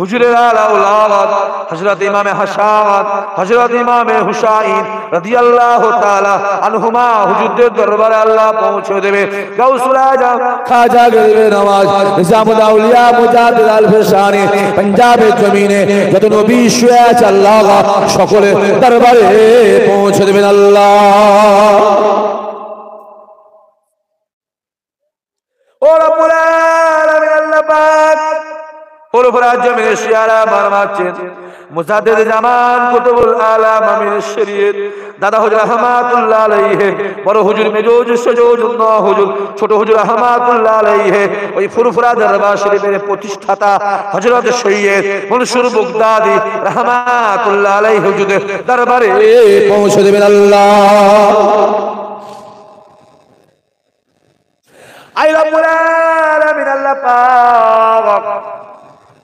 হুজুরের আলা আওলাদ হযরত ইমামে হাসান, হযরত ইমামে হুসাইন রাদিয়াল্লাহু তাআলা আনহুমা হুজুরদের দরবারে আল্লাহ পৌঁছে দেবে। গাউসুল আজম খাজা গরিবে নওয়াজ নিজামুল আউলিয়া মুজাদ্দিদ আল ফিসানি পাঞ্জাবের জমিনে যত নবী শুয়ে আছে আল্লাহ সকলে দরবারে পৌঁছে দেবেন আল্লাহ। ও রব্বুল আলামিন আল্লাহ পাক ফুরফুরা জমিনে শিয়ারা মারমাচ্ছেন মুজাদ্দিদ জামান কুতুবুল আলাম আমির শরীয়ত দাদা হুজুর রহমাতুল্লাহ আলাইহি, বড় হুজুর মেজুজ সুজুদুল্লাহ হুজুর, ছোট হুজুর রহমাতুল্লাহ আলাইহি, ওই ফুরফুরা দরবার শরীফের প্রতিষ্ঠাতা হযরত সৈয়দ মনসুর বাগদাদি রহমাতুল্লাহ আলাইহি হুজুরের দরবারে পৌঁছে দেবেন আল্লাহ। আই রব্বুল আলামিন আল্লাহ পাক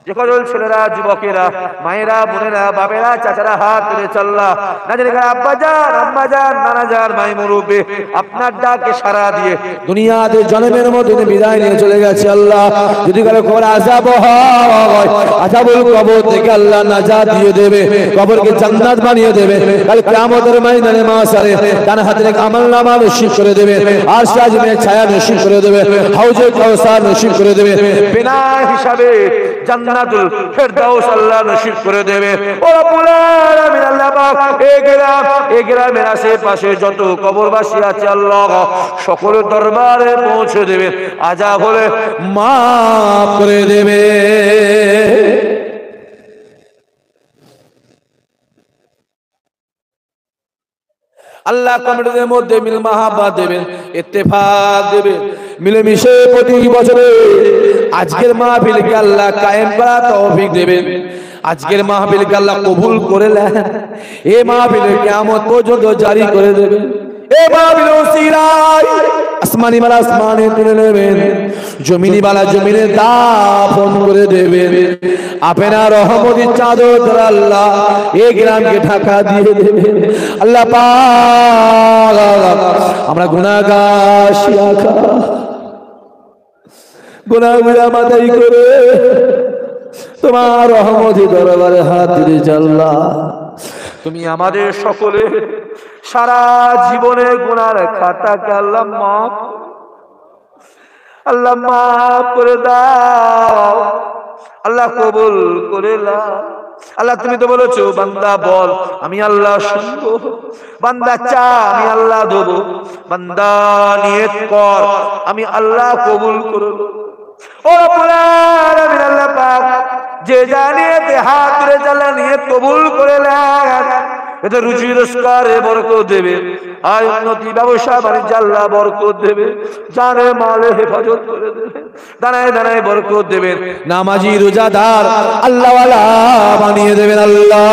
যে কজন ছেলেরা, যুবকেরা, মায়েরা, বোনেরা, বাবেরা, চাচারা হাত তুলে চাল্লা নাজরিকা আব্বাজান, আম্মাজান, নানাজান, মাই মুরব্বি আপনার ডাকে সাড়া দিয়ে দুনিয়াতে জন্মের মধ্যে বিদায় নিয়ে চলে গেছে আল্লাহ। যদি কারো কবর আযাব হয়, আযাবুল কবর থেকে আল্লাহ নাজাত দিয়ে দেবে, কবরকে জান্নাত বানিয়ে দেবে। কাল কিয়ামতের ময়দানে মাশারে ডান হাতে আমলনামা নসিব করে দেবে, আরশ আজিমের ছায়া নসিব করে দেবে, হাউজে কাউসার নসিব করে দেবে, বিনা হিসাবে জান্নাতুল ফেরদাউস আল্লাহ নসিব করে দেবে। ও রব্বুল আলামিন আল্লাহ পাক এই গ্রামের আশেপাশে যত কবরবাসী আছে আল্লাহ সকলের দরবারে পৌঁছে দেবে, আযাব হলে মাফ করে দেবে। আল্লাহ কমিটির মধ্যে মিল মাহাব্বত দেবেন, ইত্তেফাক দেবেন, মিলেমিশে প্রতি বছরে আজকের মাহফিলকে আল্লাহ কায়েম করা তৌফিক দেবেন। আজকের মাহফিলকে আল্লাহ কবুল করে নেন, এই মাহফিল কিয়ামত পর্যন্ত জারি করে দেবেন। এই মাহফিল ওসিলায় আসমানি বালা আসমানে তুলে নেবেন, জমিনি বালা জমিনে দাফন করে দেবেন। আপনার রহমতের চাদর দ্বারা আল্লাহ এই গ্রামকে ঢাকা দিয়ে দেবেন। আল্লাহ পাক আমরা গুনাহগার শিয়াখা গুনাহগুলা মাথায় করে তোমার রহমতের দরবারে হাত দিয়েছি আল্লাহ। তুমি আমাদের সকলে সারা জীবনের গুনার খাতাকে আল্লাহ মাফ করে দাও, আল্লাহ কবুল করে নাও। আল্লাহ তুমি তো বলেছো বান্দা বল আমি আল্লাহ শুনবো, বান্দা চা আমি আল্লাহ দেবো, বান্দা নিয়ত কর আমি আল্লাহ কবুল করব। ও রব্বুল আলামিন আল্লাহ পাক যে জানিয়ে হাত তুলে জ্বালা নিয়ে কবুল করে নেন, এতে রুজি রোজগারে বরকত দেবে, আয় উন্নতি ব্যবসা বাণিজ্য আল্লাহ বরকত দেবে, জানে মালে হেফাজত করে দেবে, দানায় দানায় বরকত দেবেন, নামাজি রোজাদার আল্লাহওয়ালা বানিয়ে দেবেন আল্লাহ।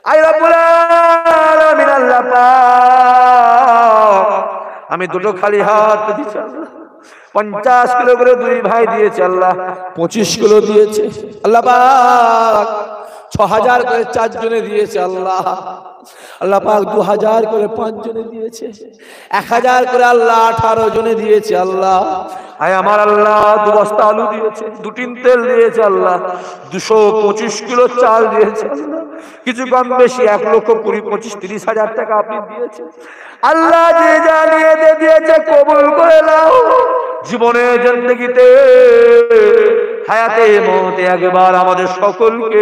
আয় রব্বুল আলামিন আল্লাহ পাক আমি দুটো খালি হাত দিচ্ছি আল্লাহ, 50 কিলো করে দুই ভাই দিয়েছে আল্লাহ, 25 কিলো দিয়েছে আল্লাহ পাক, 6000 করে 4 জনে দিয়েছে আল্লাহ, আল্লাহ পাক 2000 করে 5 জনে দিয়েছে, 1000 করে আল্লাহ 18 জনে দিয়েছে আল্লাহ। আয় আমার আল্লাহ 2 বস্তা আলু দিয়েছে, 2 টিন তেল দিয়েছে আল্লাহ, 225 কিলো চাল দিয়েছে আল্লাহ, কিছু কম বেশি 1,20,25,30,000 টাকা আপনি দিয়েছেন আল্লাহ। যে জানিয়ে দিয়েছে কবুল করে নাও। জীবনের জিন্দেগিতে হায়াতে মওতে একবার আমাদের সকলকে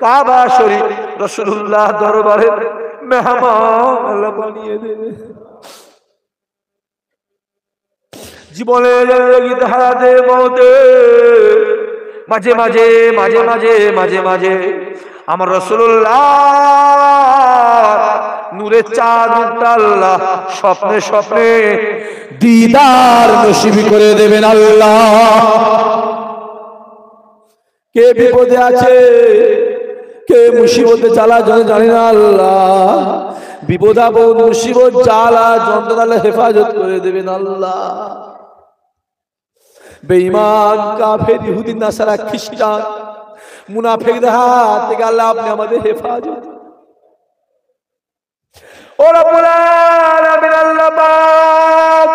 কাবা শরীফ রাসূলুল্লাহ দরবারে মেহমান আল্লাহ বানিয়ে দেবে। জীবনের জিন্দেগিতে হায়াতে মওতে মাঝে মাঝে মাঝে মাঝে মাঝে মাঝে আমার রাসূলুল্লাহ নূরের চাঁদ মুক্তা আল্লাহ স্বপ্নে স্বপ্নে দিদার নসিব করে দেবেন আল্লাহ। কে বিপদে আছে, কে মুসিবতে জ্বালা জানি না আল্লাহ, বিপদ আপদ মুসিবত জ্বালা যন্ত্রণা হেফাজত করে দেবেন আল্লাহ। বেঈমান কাফের ইহুদি নাসারা খ্রিস্টান মুনাফিকদের হাত থেকে আল্লাহ আপনি আমাদের হেফাজত। ও রব্বুল আলামিন আল্লাহ পাক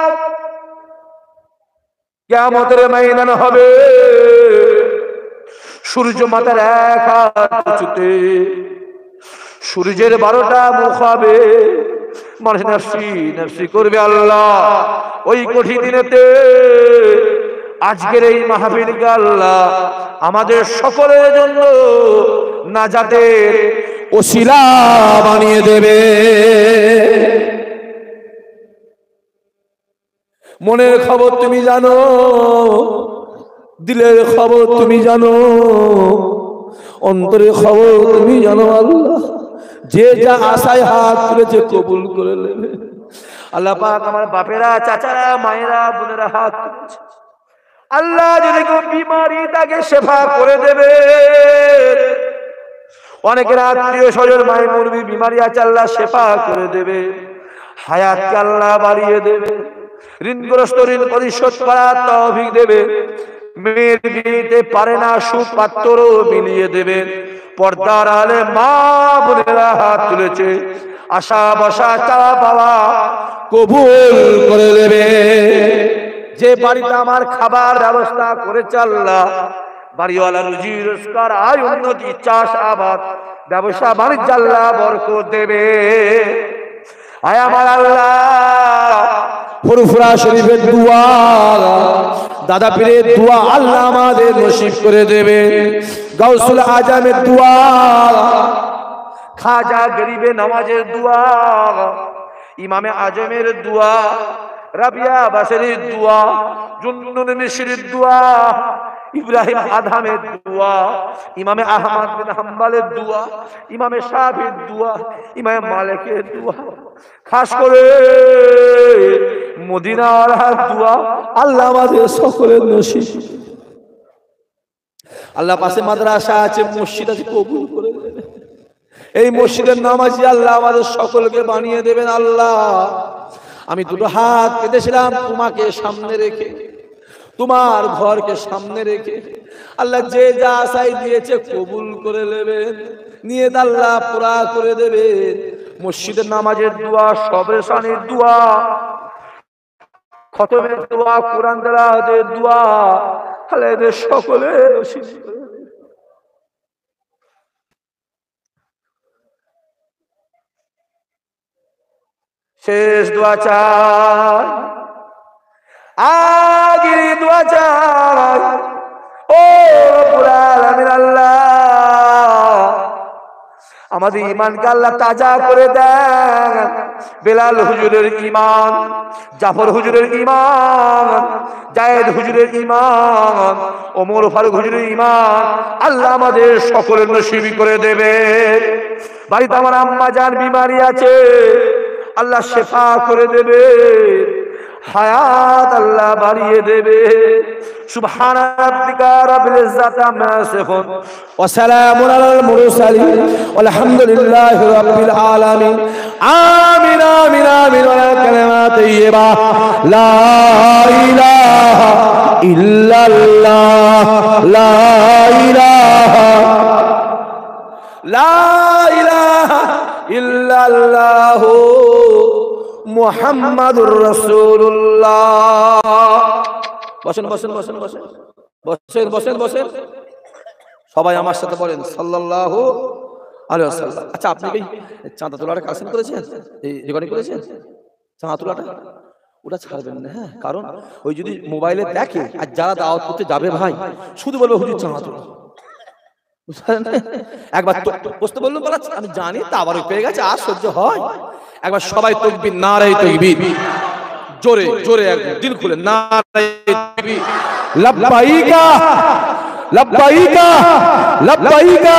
কিয়ামতের ময়দান হবে, সূর্য মাথার এক হাত উঁচুতে, সূর্যের 12টা মুখ হবে, মানুষ নফসি নফসি করবে আল্লাহ। ওই কঠিন দিনেতে আজকের এই মাহফিলকে আল্লাহ আমাদের সকলের জন্য নাজাতের ওসিলা বানিয়ে দেবে। মনের খবর তুমি জানো, দিলের খবর তুমি জানো, অন্তরের খবর তুমি জানো আল্লাহ। যে যা আশায় হাত তুলেছে কবুল করে নেবে আল্লাহ পাক। আমার বাপেরা, চাচারা, মায়েরা, বোনেরা হাত তুলেছে আল্লাহ, যদি কেউ বিমারি তাকে শেফা করে দেবে। অনেকের আত্মীয় স্বজন মায়ের মুরবি বিমারি আছে, আল্লাহ শেফা করে দেবে, হায়াতকে আল্লাহ বাড়িয়ে দেবে, ঋণগ্রস্ত ঋণ পরিশোধ করার তৌফিক দেবে, মেয়ের বিয়েতে পারে না সুপাত্র মিলিয়ে দেবে। পর্দার আলে মা বোনেরা হাত তুলেছে, আশা বসা চাওয়া পাওয়া কবুল করে দেবে। যে বাড়িতে আমার খাবার ব্যবস্থা করেছে আল্লাহ, বাড়িওয়ালা রুজি রোজগার আয় উন্নতি চাষ আবাদ ব্যবসা বাণিজ্য আল্লাহ বরকত দেবে। আয় আমার আল্লাহ, ফুরফুরা শরীফের দোয়া, দাদা পীরের দোয়া আল্লাহ আমাদের নসিব করে দেবে। গাউসুল আজমের দোয়া, খাজা গরিবে নওয়াজের দোয়া, ইমামে আজমের দোয়া, রাবিয়া বাসরির দোয়া, জুন্নুন মিশরির দোয়া, ইব্রাহিম আদহামের দোয়া, ইমামে আহমদ বিন হাম্বলের দোয়া, ইমামে শাফির দোয়া, ইমামে মালিকের দোয়া, খাস করে মদিনাওয়ালার দোয়া আল্লাহ আমাদের সকলের নসিব। আল্লাহ পাশে মাদ্রাসা আছে, মসজিদ আছে, কবুল করে দেবে। এই মসজিদের নামাজি আল্লাহ আমাদের সকলকে বানিয়ে দেবেন আল্লাহ। আমি দুটো হাত পেতেছিলাম তোমাকে সামনে রেখে, তোমার ঘরকে সামনে রেখে। আল্লাহ যে যা আশাই দিয়েছে কবুল করে নেবেন, নিয়ে আল্লাহ পুরা করে দেবেন। মসজিদের নামাজের দোয়া, সবে শানির দোয়া, খতমের দোয়া, কোরআন তেলাওয়াতের দোয়া আল্লাহ এদের সকলের নসিব করে দেবেন। শেষ দোয়া চাই, আগের দোয়া চাই, ও রব্বুল আলামিন আল্লাহ আমাদের ঈমানকে আল্লাহ তাজা করে দেন। বেলাল হুজুরের ঈমান, জাফর হুজুরের ঈমান, জায়েদ হুজুরের ঈমান, ওমর ফারুক হুজুরের ঈমান আল্লাহ আমাদের সকলের নসিব করে দেবে। বাড়িতে আমার আম্মা জান বিমারি আছে, আল্লাহ শেফা করে দেবে, হায়াত আল্লাহ বাড়িয়ে দেবে। সুবহান রাব্বিকা রাব্বিল ইজ্জাতি আম্মা ইয়াসিফুন ওয়া সালামুন আলাল মুরসালিন ওয়ালহামদুলিল্লাহি রাব্বিল আলামিন। আমিন আমিন আমিন ওয়া কালিমাত তাইয়্যিবা লা ইলাহা ইল্লাল্লাহ লা ইলাহা ইল্লাল্লাহ মুহাম্মাদুর রাসূলুল্লাহ। বসেন বসেন বসেন বসেন বসেন বসেন বসেন, সবাই আমার সাথে বলেন সাল্লাল্লাহু আলাইহি ওয়াসাল্লাম। আচ্ছা, আপনি কি চাঁদা তোলাটা কালেকশন করেছেন, এই রেকর্ডিং করেছেন? চাঁদা তোলাটা ওটা ছাড়বেন না, হ্যাঁ, কারণ ওই যদি মোবাইলে দেখে আর যারা দাওয়াত করতে যাবে ভাই শুধু বলবে হুজুর চাঁদা তোলা। একবার বসতে বললাম, বলা আমি জানি, তা আবার পেয়ে গেছে, আর সহ্য হয়। একবার সবাই তাকবীর, নারে তাকবীর, জোরে জোরে একদম দিল খুলে নারে তাকবীর, লাব্বাইকা লাব্বাইকা লাব্বাইকা।